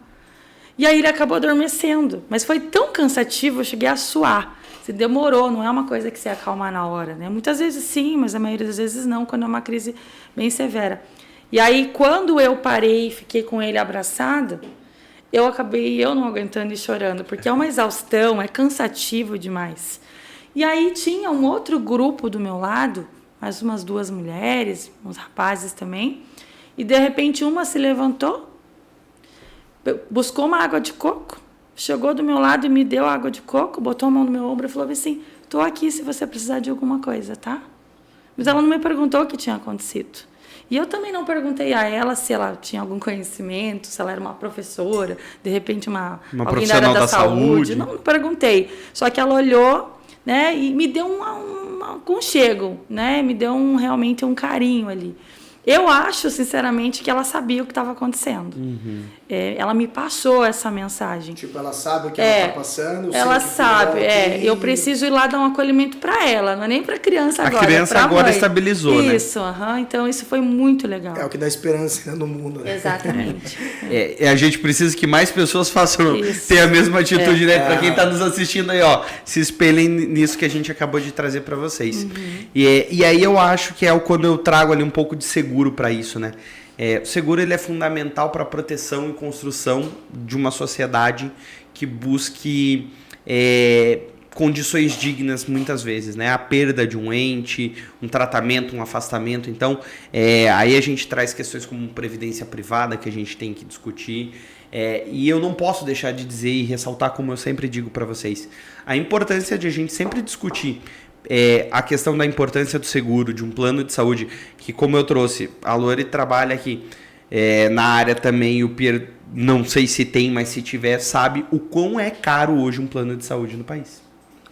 E aí ele acabou adormecendo. Mas foi tão cansativo, eu cheguei a suar. Demorou, não é uma coisa que se acalma na hora, né? Muitas vezes sim, mas a maioria das vezes não, quando é uma crise bem severa. E aí, quando eu parei e fiquei com ele abraçada, eu acabei não aguentando e chorando, porque é uma exaustão, é cansativo demais. E aí tinha um outro grupo do meu lado, mais umas 2 mulheres, uns rapazes também, e de repente uma se levantou, buscou uma água de coco, chegou do meu lado e me deu água de coco, botou a mão no meu ombro e falou assim, tô aqui se você precisar de alguma coisa, tá? Mas ela não me perguntou o que tinha acontecido. E eu também não perguntei a ela se ela tinha algum conhecimento, se ela era uma professora, de repente alguém profissional da saúde. Não perguntei. Só que ela olhou, né, e me deu um aconchego, né, me deu realmente um carinho ali. Eu acho, sinceramente, que ela sabia o que estava acontecendo. Ela me passou essa mensagem. Tipo, ela sabe o que ela está passando. Ela sabe, eu preciso ir lá dar um acolhimento para ela, não é nem para a criança agora. A criança agora mãe. Estabilizou, né? Isso, então isso foi muito legal. É o que dá esperança no mundo, né? Exatamente. A gente precisa que mais pessoas façam ter a mesma atitude, né? Para quem está nos assistindo aí, ó, se espelhem nisso que a gente acabou de trazer para vocês. E aí eu acho que quando eu trago ali um pouco de seguro para isso, né? O seguro ele é fundamental para a proteção e construção de uma sociedade que busque condições dignas muitas vezes, né? A perda de um ente, um tratamento, um afastamento. Então, aí a gente traz questões como previdência privada que a gente tem que discutir. E eu não posso deixar de dizer e ressaltar, como eu sempre digo para vocês, a importância de a gente sempre discutir a questão da importância do seguro, de um plano de saúde, que como eu trouxe, a Lori trabalha aqui na área também, o Pierre, não sei se tem, mas se tiver, sabe o quão é caro hoje um plano de saúde no país.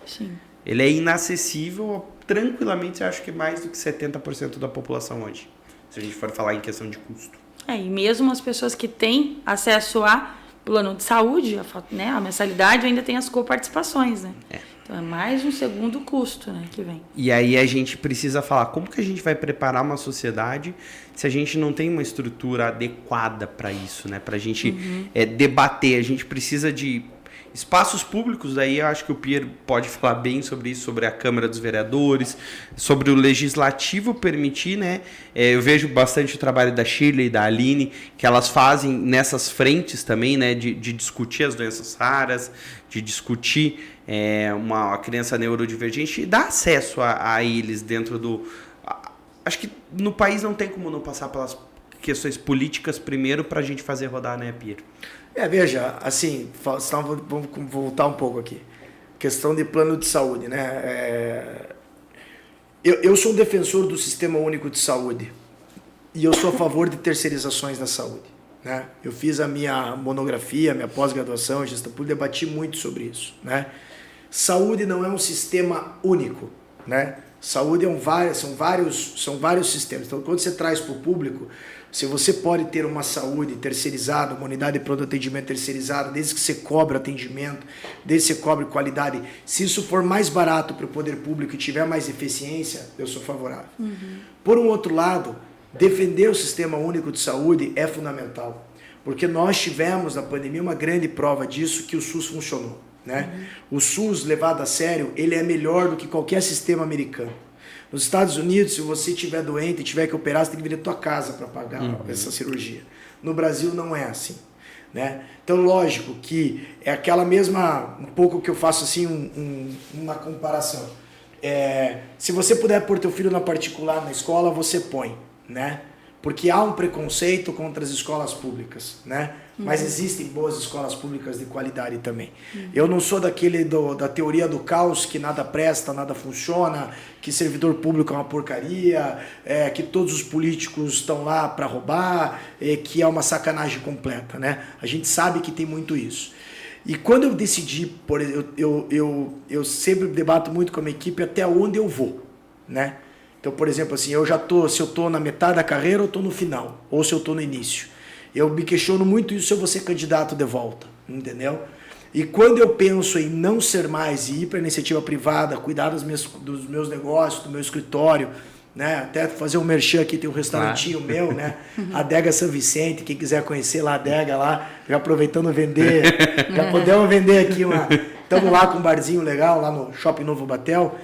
Sim. Ele é inacessível, tranquilamente, eu acho que mais do que 70% da população hoje, se a gente for falar em questão de custo. E mesmo as pessoas que têm acesso a plano de saúde, a mensalidade, ainda tem as coparticipações, né? Então é mais um segundo custo, né, que vem. E aí a gente precisa falar, como que a gente vai preparar uma sociedade se a gente não tem uma estrutura adequada para isso, né? Para a gente debater, a gente precisa de espaços públicos, daí eu acho que o Pierre pode falar bem sobre isso, sobre a Câmara dos Vereadores, sobre o Legislativo permitir, né? Eu vejo bastante o trabalho da Shirley e da Aline, que elas fazem nessas frentes também, né? De discutir as doenças raras, de discutir uma criança neurodivergente e dar acesso a eles dentro do... Acho que no país não tem como não passar pelas questões políticas primeiro para a gente fazer rodar, né, Pier? Veja, assim, vamos voltar um pouco aqui. Questão de plano de saúde, né? Eu sou um defensor do Sistema Único de Saúde e eu sou a favor de terceirizações da saúde, né? Eu fiz a minha monografia, minha pós-graduação em gestão pública, debati muito sobre isso, né? Saúde não é um sistema único, né? Saúde são vários sistemas. Então, quando você traz para o público, se você pode ter uma saúde terceirizada, uma unidade de pronto atendimento terceirizada, desde que você cobre atendimento, desde que você cobre qualidade, se isso for mais barato para o poder público e tiver mais eficiência, eu sou favorável. Por um outro lado, defender o Sistema Único de Saúde é fundamental, porque nós tivemos na pandemia uma grande prova disso, que o SUS funcionou, né? O SUS, levado a sério, ele é melhor do que qualquer sistema americano. Nos Estados Unidos, se você estiver doente e tiver que operar, você tem que vir à tua casa para pagar essa cirurgia. No Brasil não é assim, né? Então, lógico que é aquela mesma, um pouco que eu faço assim, uma comparação. Se você puder pôr teu filho na particular na escola, você põe, né? Porque há um preconceito contra as escolas públicas, né? Mas existem boas escolas públicas de qualidade também. Eu não sou da teoria do caos, que nada presta, nada funciona, que servidor público é uma porcaria, que todos os políticos estão lá para roubar, que é uma sacanagem completa, né? A gente sabe que tem muito isso. E quando eu decidi, eu sempre debato muito com a minha equipe até onde eu vou, né? Então, por exemplo, assim, se eu estou na metade da carreira ou estou no final, ou se eu estou no início. Eu me questiono muito isso se eu vou ser candidato de volta, entendeu? E quando eu penso em não ser mais e ir para a iniciativa privada, cuidar dos meus negócios, do meu escritório, né? Até fazer um merchan aqui, tem um restaurantinho meu, né? Adega São Vicente, quem quiser conhecer lá a adega lá, já aproveitando vender, já podemos vender aqui estamos lá com um barzinho legal, lá no Shopping Novo Batel.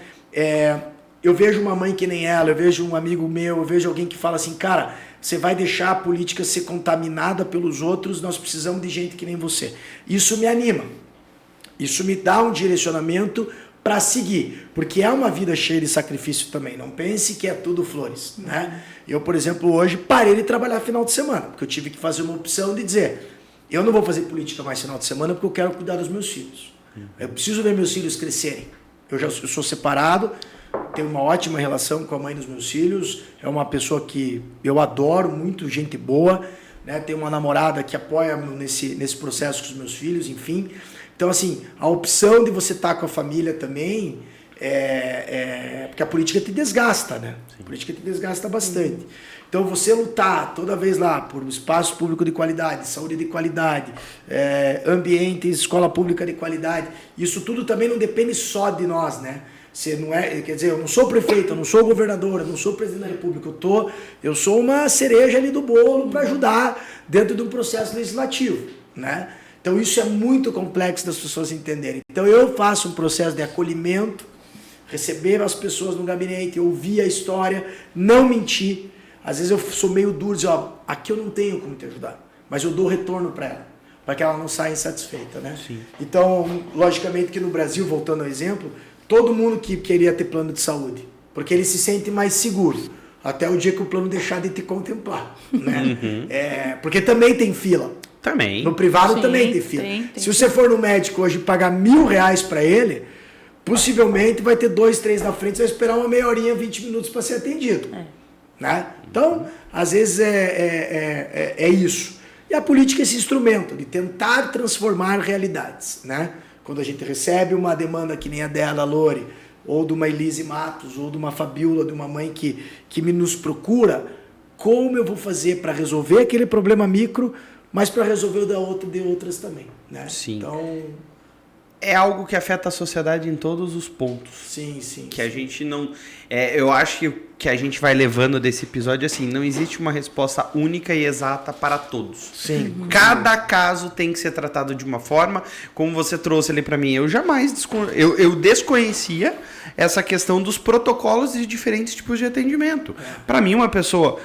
Eu vejo uma mãe que nem ela, eu vejo um amigo meu, eu vejo alguém que fala assim, cara, você vai deixar a política ser contaminada pelos outros, nós precisamos de gente que nem você. Isso me anima, isso me dá um direcionamento para seguir, porque é uma vida cheia de sacrifício também, não pense que é tudo flores, né? Eu, por exemplo, hoje parei de trabalhar final de semana, porque eu tive que fazer uma opção de dizer, eu não vou fazer política mais final de semana porque eu quero cuidar dos meus filhos. Eu preciso ver meus filhos crescerem. Eu sou separado, tenho uma ótima relação com a mãe dos meus filhos, é uma pessoa que eu adoro, muito gente boa, né? Tenho uma namorada que apoia nesse processo com os meus filhos, enfim. Então, assim, a opção de você estar com a família também, porque a política te desgasta, né? Sim. A política te desgasta bastante. Então, você lutar toda vez lá por um espaço público de qualidade, saúde de qualidade, ambiente, escola pública de qualidade, isso tudo também não depende só de nós, né? Você não quer dizer, eu não sou prefeito, eu não sou governador, eu não sou presidente da República, eu sou uma cereja ali do bolo para ajudar dentro de um processo legislativo, né? Então isso é muito complexo das pessoas entenderem. Então eu faço um processo de acolhimento, receber as pessoas no gabinete, ouvir a história, não mentir. Às vezes eu sou meio duro, dizer, aqui eu não tenho como te ajudar, mas eu dou retorno para ela, para que ela não saia insatisfeita, né? Sim. Então, logicamente que no Brasil, voltando ao exemplo, todo mundo que queria ter plano de saúde, porque ele se sente mais seguro, até o dia que o plano deixar de te contemplar, né? Porque também tem fila. Também. No privado também tem fila. Se você for no médico hoje e pagar R$1.000 para ele, possivelmente vai ter 2, 3 na frente, você vai esperar uma meia horinha, 20 minutos para ser atendido. Né? Então, às vezes é isso. E a política é esse instrumento de tentar transformar realidades, né? Quando a gente recebe uma demanda que nem a dela, Lore, ou de uma Elise Matos, ou de uma Fabiola, de uma mãe que nos procura, como eu vou fazer para resolver aquele problema micro, mas para resolver o de outras também, né? Sim. Então, é algo que afeta a sociedade em todos os pontos. Sim, sim. Que a gente não... eu acho que a gente vai levando desse episódio assim, não existe uma resposta única e exata para todos. Sim. Cada caso tem que ser tratado de uma forma, como você trouxe ali para mim. Eu jamais... Eu desconhecia essa questão dos protocolos de diferentes tipos de atendimento. Para mim, uma pessoa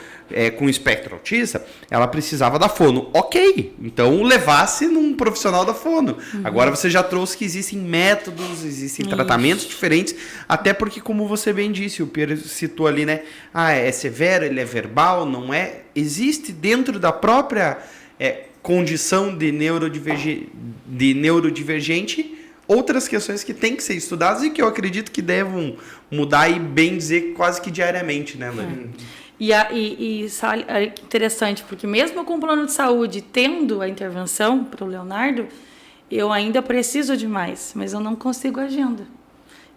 com espectro autista, ela precisava da fono. Ok, então levasse num profissional da fono. Agora você já trouxe que existem métodos, existem tratamentos diferentes, até porque, como você bem disse, o Pierre citou ali, né? É severo, ele é verbal, não é? Existe dentro da própria condição de neurodivergente outras questões que têm que ser estudadas e que eu acredito que devam mudar e bem dizer quase que diariamente, né, Lani? E é interessante, porque mesmo com o plano de saúde tendo a intervenção para o Leonardo, eu ainda preciso de mais, mas eu não consigo agenda.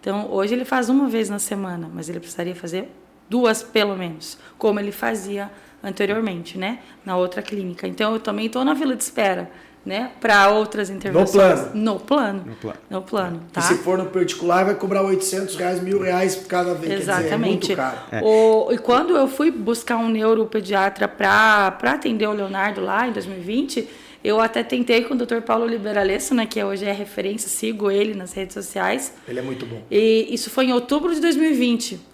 Então, hoje ele faz uma vez na semana, mas ele precisaria fazer 2 pelo menos, como ele fazia anteriormente, né, na outra clínica. Então, eu também estou na fila de espera, né, para outras intervenções. No plano, tá? E se for no particular, vai cobrar R$800, R$1.000 cada vez. Exatamente. Quer dizer, é muito caro. E quando eu fui buscar um neuropediatra para atender o Leonardo lá em 2020, eu até tentei com o Dr. Paulo Liberalesso, né, que hoje é referência, sigo ele nas redes sociais. Ele é muito bom. E isso foi em outubro de 2020.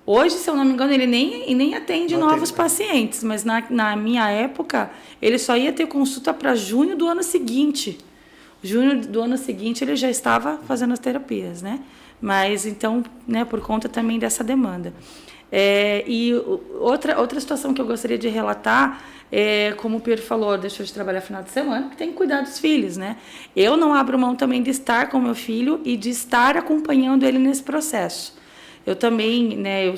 Hoje, se eu não me engano, ele nem atende novos pacientes, mas na minha época, ele só ia ter consulta para junho do ano seguinte. Junho do ano seguinte, ele já estava fazendo as terapias, né? Mas, então, né, por conta também dessa demanda. E outra situação que eu gostaria de relatar como o Pierre falou, deixou de trabalhar final de semana, porque tem que cuidar dos filhos, né? Eu não abro mão também de estar com meu filho e de estar acompanhando ele nesse processo. Eu também, né, eu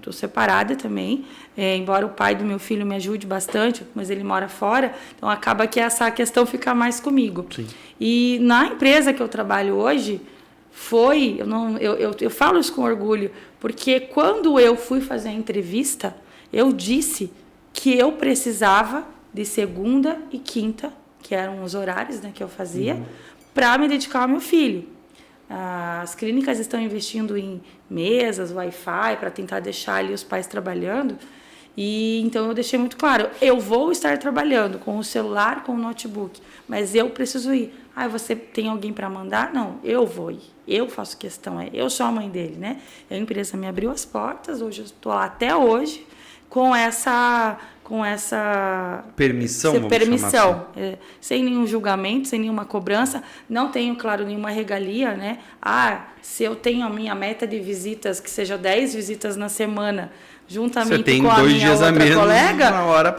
tô separada também, embora o pai do meu filho me ajude bastante, mas ele mora fora, então acaba que essa questão fica mais comigo. Sim. E na empresa que eu trabalho hoje, eu falo isso com orgulho, porque quando eu fui fazer a entrevista, eu disse que eu precisava de segunda e quinta, que eram os horários, né, que eu fazia, para me dedicar ao meu filho. As clínicas estão investindo em mesas, Wi-Fi, para tentar deixar ali os pais trabalhando. E então eu deixei muito claro, eu vou estar trabalhando com o celular, com o notebook, mas eu preciso ir. Você tem alguém para mandar? Não, eu vou ir. Eu faço questão, eu sou a mãe dele, né? A empresa me abriu as portas, hoje eu estou lá até hoje com essa permissão, assim. Sem nenhum julgamento, sem nenhuma cobrança. Não tenho, claro, nenhuma regalia, né? Se eu tenho a minha meta de visitas, que seja 10 visitas na semana, juntamente com a minha outra colega,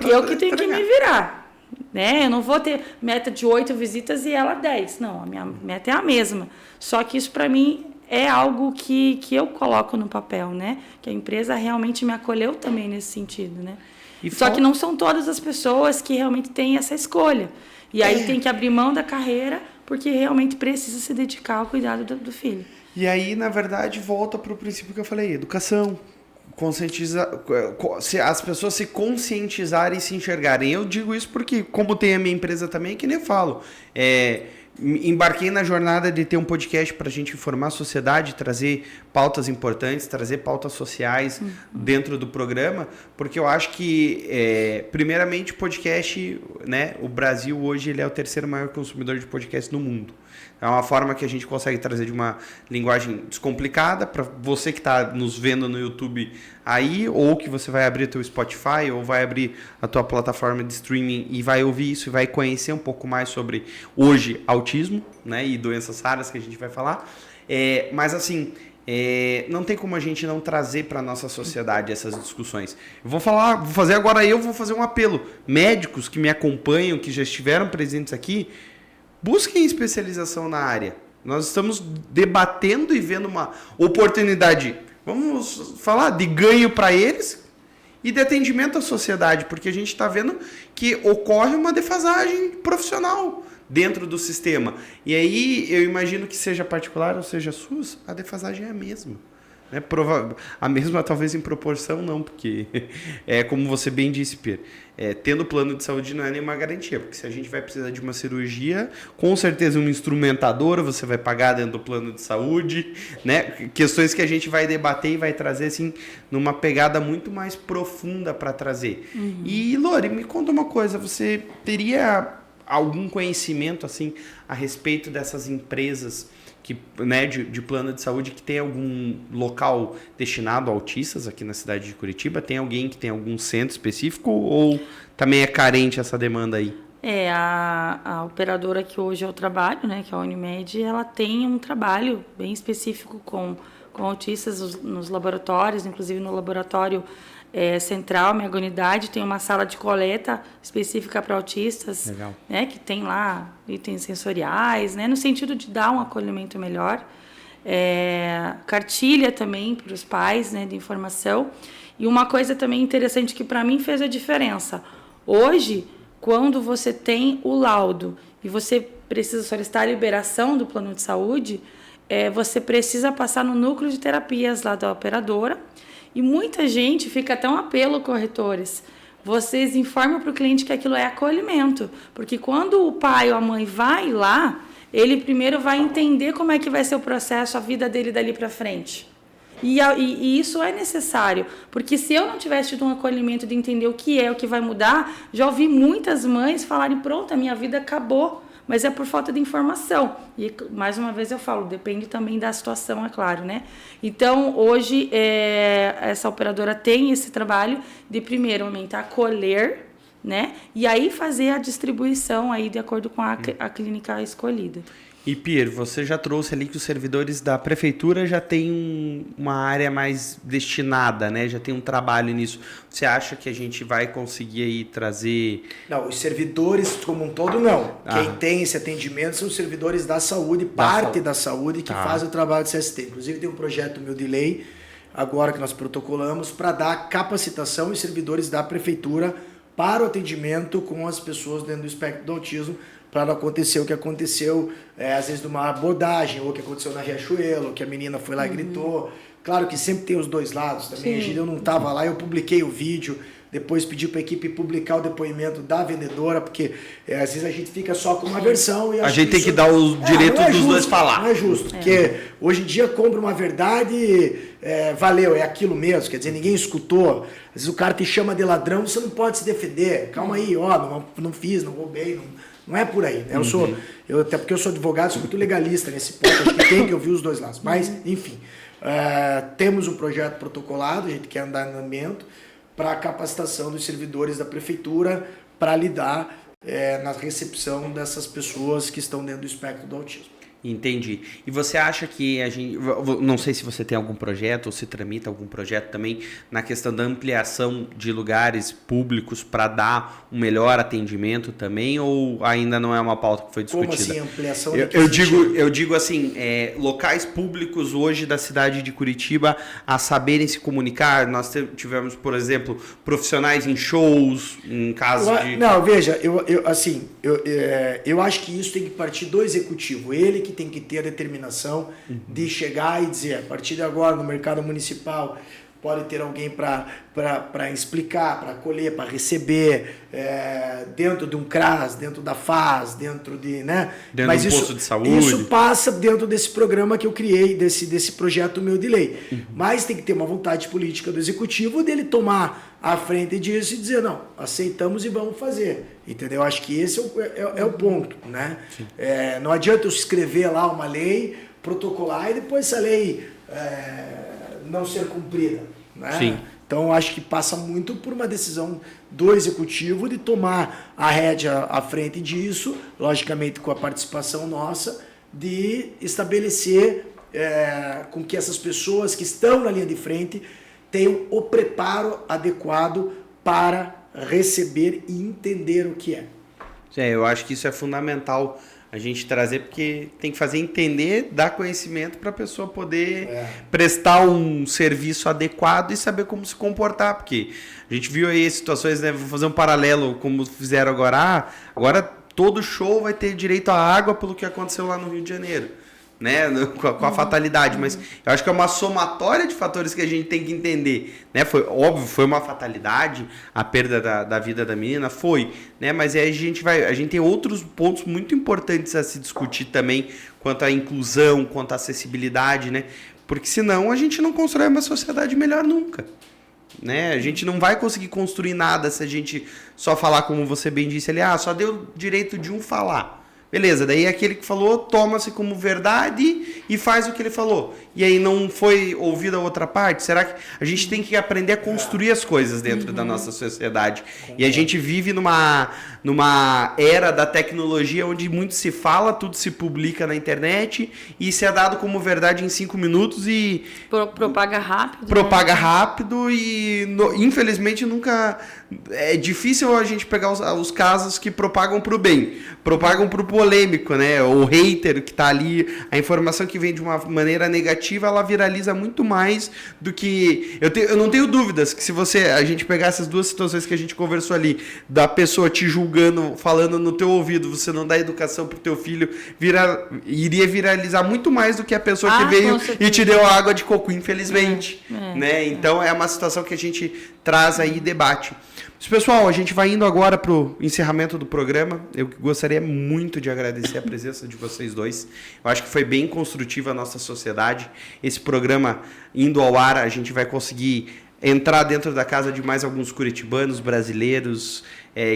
eu que tenho que me virar. Né? Eu não vou ter meta de 8 visitas e ela 10. Não, a minha meta é a mesma. Só que isso, para mim, é algo que eu coloco no papel, né? Que a empresa realmente me acolheu também nesse sentido, né? Só que não são todas as pessoas que realmente têm essa escolha. E aí tem que abrir mão da carreira porque realmente precisa se dedicar ao cuidado do filho. E aí, na verdade, volta para o princípio que eu falei, educação. As pessoas se conscientizarem e se enxergarem. Eu digo isso porque, como tem a minha empresa também, que nem eu falo, embarquei na jornada de ter um podcast para a gente informar a sociedade, trazer pautas importantes, trazer pautas sociais dentro do programa, porque eu acho que, primeiramente, podcast, né, o Brasil hoje ele é o 3º maior consumidor de podcast no mundo. É uma forma que a gente consegue trazer de uma linguagem descomplicada para você que está nos vendo no YouTube aí, ou que você vai abrir o teu Spotify, ou vai abrir a tua plataforma de streaming e vai ouvir isso e vai conhecer um pouco mais sobre, hoje, autismo, né, e doenças raras que a gente vai falar. Mas, assim, não tem como a gente não trazer para a nossa sociedade essas discussões. Eu vou fazer um apelo. Médicos que me acompanham, que já estiveram presentes aqui, busquem especialização na área. Nós estamos debatendo e vendo uma oportunidade, vamos falar, de ganho para eles e de atendimento à sociedade, porque a gente está vendo que ocorre uma defasagem profissional dentro do sistema. E aí eu imagino que seja particular ou seja SUS, a defasagem é a mesma. Né? A mesma talvez em proporção não, porque como você bem disse, Pierre, tendo plano de saúde não é nenhuma garantia, porque se a gente vai precisar de uma cirurgia, com certeza uma instrumentadora você vai pagar dentro do plano de saúde, né? Questões que a gente vai debater e vai trazer assim, numa pegada muito mais profunda para trazer. E Lori, me conta uma coisa, você teria algum conhecimento assim a respeito dessas empresas né, de plano de saúde, que tem algum local destinado a autistas aqui na cidade de Curitiba? Tem alguém que tem algum centro específico ou também é carente essa demanda aí? A operadora que hoje eu trabalho, né, que é a Unimed, ela tem um trabalho bem específico com autistas nos laboratórios, inclusive no laboratório central, minha unidade, tem uma sala de coleta específica para autistas. Legal. Né, que tem lá itens sensoriais, né, no sentido de dar um acolhimento melhor. Cartilha também para os pais, né, de informação. E uma coisa também interessante que para mim fez a diferença. Hoje, quando você tem o laudo e você precisa solicitar a liberação do plano de saúde, você precisa passar no núcleo de terapias lá da operadora. E muita gente fica até um apelo, corretores. Vocês informam para o cliente que aquilo é acolhimento. Porque quando o pai ou a mãe vai lá, ele primeiro vai entender como é que vai ser o processo, a vida dele dali para frente. E isso é necessário. Porque se eu não tivesse tido um acolhimento de entender o que vai mudar, já ouvi muitas mães falarem, pronto, a minha vida acabou. Mas é por falta de informação. E, mais uma vez, eu falo, depende também da situação, é claro, né? Então, hoje, essa operadora tem esse trabalho de, primeiramente, acolher, né? E aí fazer a distribuição aí de acordo com a clínica escolhida. E, Pierre, você já trouxe ali que os servidores da prefeitura já têm uma área mais destinada, né? Já tem um trabalho nisso. Você acha que a gente vai conseguir aí trazer... Não, os servidores como um todo, não. Quem tem esse atendimento são os servidores da saúde, parte da saúde que faz o trabalho de CST. Inclusive, tem um projeto meu de lei, agora que nós protocolamos, para dar capacitação aos servidores da prefeitura para o atendimento com as pessoas dentro do espectro do autismo, para não acontecer o que aconteceu, às vezes, numa abordagem, ou o que aconteceu na Riachuelo, ou que a menina foi lá e gritou. Claro que sempre tem os dois lados também. Sim. Eu não estava lá, eu publiquei o vídeo, depois pedi para a equipe publicar o depoimento da vendedora, porque às vezes a gente fica só com uma versão. E a gente tem que dar o direito dos dois falar. Não é justo, porque hoje em dia compra uma verdade, valeu, é aquilo mesmo, quer dizer, ninguém escutou. Às vezes o cara te chama de ladrão, você não pode se defender. Calma aí, não fiz, não roubei, não é por aí, né? Até porque eu sou advogado, sou muito legalista nesse ponto, acho que tem que ouvir os dois lados. Mas, enfim, temos um projeto protocolado, a gente quer andar em andamento para a capacitação dos servidores da prefeitura para lidar na recepção dessas pessoas que estão dentro do espectro do autismo. Entendi. E você acha que a gente... Não sei se você tem algum projeto ou se tramita algum projeto também na questão da ampliação de lugares públicos para dar um melhor atendimento também, ou ainda não é uma pauta que foi discutida? Como assim, ampliação? Eu digo assim, locais públicos hoje da cidade de Curitiba a saberem se comunicar. Nós tivemos, por exemplo, profissionais em shows, em casos de... Não, veja, eu acho que isso tem que partir do executivo. Ele que tem que ter a determinação de chegar e dizer, a partir de agora no mercado municipal pode ter alguém para explicar, para acolher, para receber, dentro de um CRAS, dentro da FAS, dentro de... Né? Dentro de um posto de saúde. Isso passa dentro desse programa que eu criei, desse projeto meu de lei. Mas tem que ter uma vontade política do executivo dele tomar a frente disso e dizer, não, aceitamos e vamos fazer. Entendeu? Acho que esse é o ponto. Né? Não adianta eu escrever lá uma lei, protocolar e depois essa lei não ser cumprida. Né? Sim. Então, acho que passa muito por uma decisão do executivo de tomar a rédea à frente disso, logicamente com a participação nossa, de estabelecer com que essas pessoas que estão na linha de frente tenham o preparo adequado para receber e entender o que é. Eu acho que isso é fundamental a gente trazer, porque tem que fazer entender, dar conhecimento para a pessoa poder prestar um serviço adequado e saber como se comportar, porque a gente viu aí situações, né? Vou fazer um paralelo como fizeram agora. Agora todo show vai ter direito à água pelo que aconteceu lá no Rio de Janeiro, né? Com a fatalidade, mas eu acho que é uma somatória de fatores que a gente tem que entender, né? Foi óbvio, foi uma fatalidade a perda da vida da menina, foi, né? Mas aí a gente tem outros pontos muito importantes a se discutir também, quanto à inclusão, quanto à acessibilidade, né? Porque senão a gente não constrói uma sociedade melhor nunca, né? A gente não vai conseguir construir nada se a gente só falar, como você bem disse ali, só deu direito de um falar. Beleza, daí aquele que falou toma-se como verdade e faz o que ele falou. E aí não foi ouvida a outra parte? Será que a gente tem que aprender a construir as coisas dentro da nossa sociedade? E a gente vive numa era da tecnologia onde muito se fala, tudo se publica na internet e se é dado como verdade em 5 minutos e... Propaga rápido. Propaga rápido e infelizmente nunca... É difícil a gente pegar os casos que propagam para o bem, propagam para o polêmico, né? O hater que está ali, a informação que vem de uma maneira negativa, ela viraliza muito mais do que... Eu não tenho dúvidas que se a gente pegar essas duas situações que a gente conversou ali, da pessoa te julgando, falando no teu ouvido, você não dá educação pro teu filho, iria viralizar muito mais do que a pessoa que veio e te deu água de coco, infelizmente. Né? Então é uma situação que a gente traz aí e debate. Mas, pessoal, a gente vai indo agora para o encerramento do programa. Eu gostaria muito de agradecer a presença de vocês dois. Eu acho que foi bem construtiva a nossa sociedade. Esse programa indo ao ar, a gente vai conseguir entrar dentro da casa de mais alguns curitibanos, brasileiros,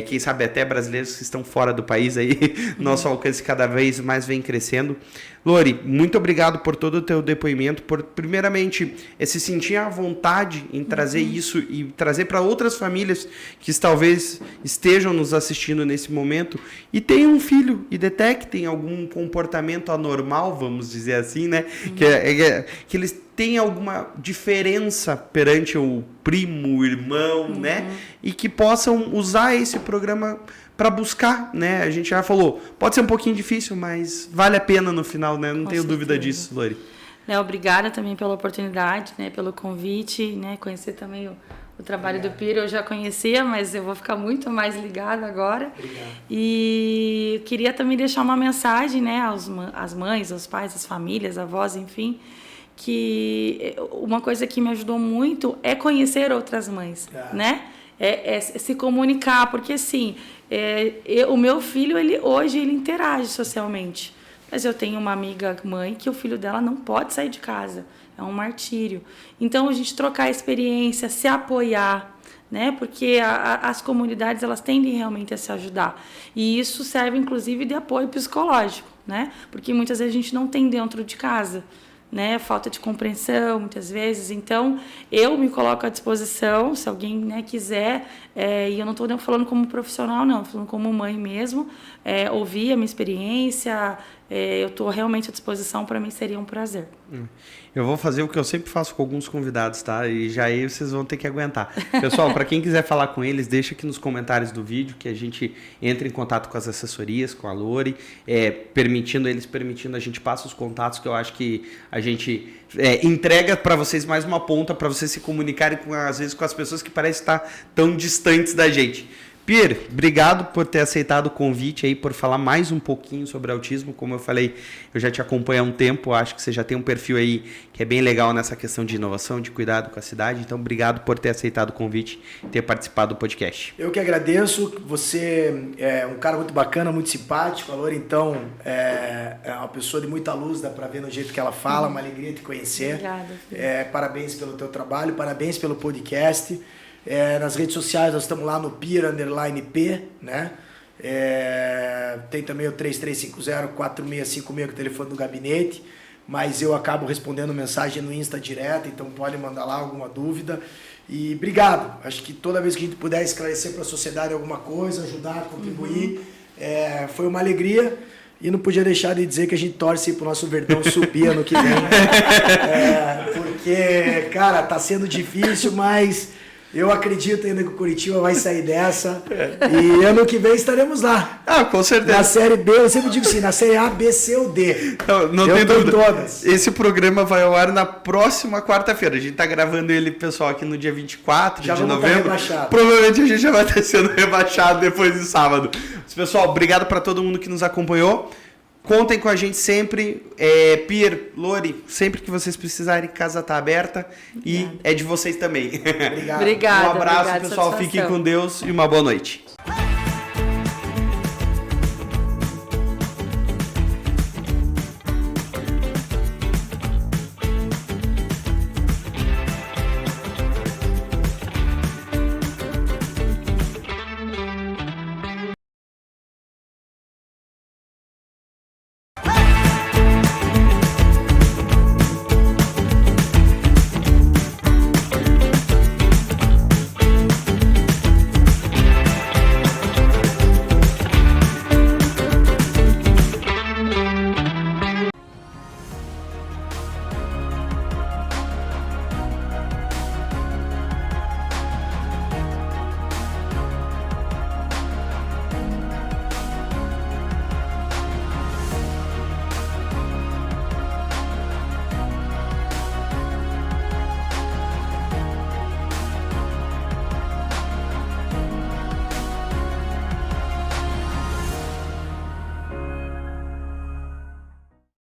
quem sabe até brasileiros que estão fora do país aí. Nosso alcance cada vez mais vem crescendo. Lori, muito obrigado por todo o teu depoimento, por primeiramente se sentir à vontade em trazer isso e trazer para outras famílias que talvez estejam nos assistindo nesse momento e tenham um filho e detectem algum comportamento anormal, vamos dizer assim, né? Que eles têm alguma diferença perante o primo, o irmão, né? E que possam usar esse programa para buscar, né? A gente já falou, pode ser um pouquinho difícil, mas vale a pena no final, né? Não tenho dúvida disso, Lori. Obrigada também pela oportunidade, né? Pelo convite, né? Conhecer também o trabalho do Piro, eu já conhecia, mas eu vou ficar muito mais ligada agora. Obrigado. E queria também deixar uma mensagem, né? Às mães, aos pais, às famílias, avós, enfim, que uma coisa que me ajudou muito é conhecer outras mães, né? É se comunicar, porque assim, o meu filho, hoje ele interage socialmente, mas eu tenho uma amiga mãe que o filho dela não pode sair de casa, é um martírio. Então a gente trocar experiência, se apoiar, né? Porque as comunidades, elas tendem realmente a se ajudar, e isso serve inclusive de apoio psicológico, né? Porque muitas vezes a gente não tem dentro de casa, né, falta de compreensão muitas vezes. Então eu me coloco à disposição se alguém, né, quiser, e eu não estou falando como profissional, não, falando como mãe mesmo, ouvir a minha experiência, eu estou realmente à disposição, para mim seria um prazer. Eu vou fazer o que eu sempre faço com alguns convidados, tá? E já aí vocês vão ter que aguentar. Pessoal, para quem quiser falar com eles, deixa aqui nos comentários do vídeo que a gente entra em contato com as assessorias, com a Lori, permitindo a gente passa os contatos, que eu acho que a gente entrega para vocês mais uma ponta para vocês se comunicarem às vezes com as pessoas que parecem estar tão distantes da gente. Pierre, obrigado por ter aceitado o convite aí, por falar mais um pouquinho sobre autismo. Como eu falei, eu já te acompanho há um tempo, acho que você já tem um perfil aí que é bem legal nessa questão de inovação, de cuidado com a cidade. Então, obrigado por ter aceitado o convite e ter participado do podcast. Eu que agradeço. Você é um cara muito bacana, muito simpático. A Lori, então, é uma pessoa de muita luz, dá para ver no jeito que ela fala, uma alegria te conhecer. Obrigada. Parabéns pelo teu trabalho, parabéns pelo podcast. Nas redes sociais nós estamos lá no Pir_P, né? Tem também o 3350-4656, que é o telefone do gabinete, mas eu acabo respondendo mensagem no Insta direto, então pode mandar lá alguma dúvida. E obrigado, acho que toda vez que a gente puder esclarecer para a sociedade alguma coisa, ajudar, contribuir, foi uma alegria. E não podia deixar de dizer que a gente torce para o nosso Verdão subir ano que vem. Porque, cara, tá sendo difícil, mas eu acredito ainda que o Curitiba vai sair dessa. E ano que vem estaremos lá. Com certeza. Na Série B, eu sempre digo assim, na Série A, B, C ou D. Não tem dúvida. Todas. Esse programa vai ao ar na próxima quarta-feira. A gente tá gravando ele, pessoal, aqui no dia 24 de novembro. Provavelmente a gente já vai estar sendo rebaixado depois de sábado. Mas, pessoal, obrigado para todo mundo que nos acompanhou. Contem com a gente sempre. Pierre, Lori, sempre que vocês precisarem, casa está aberta. E é de vocês também. Obrigado. Obrigada. Um abraço, pessoal. Fiquem com Deus e uma boa noite.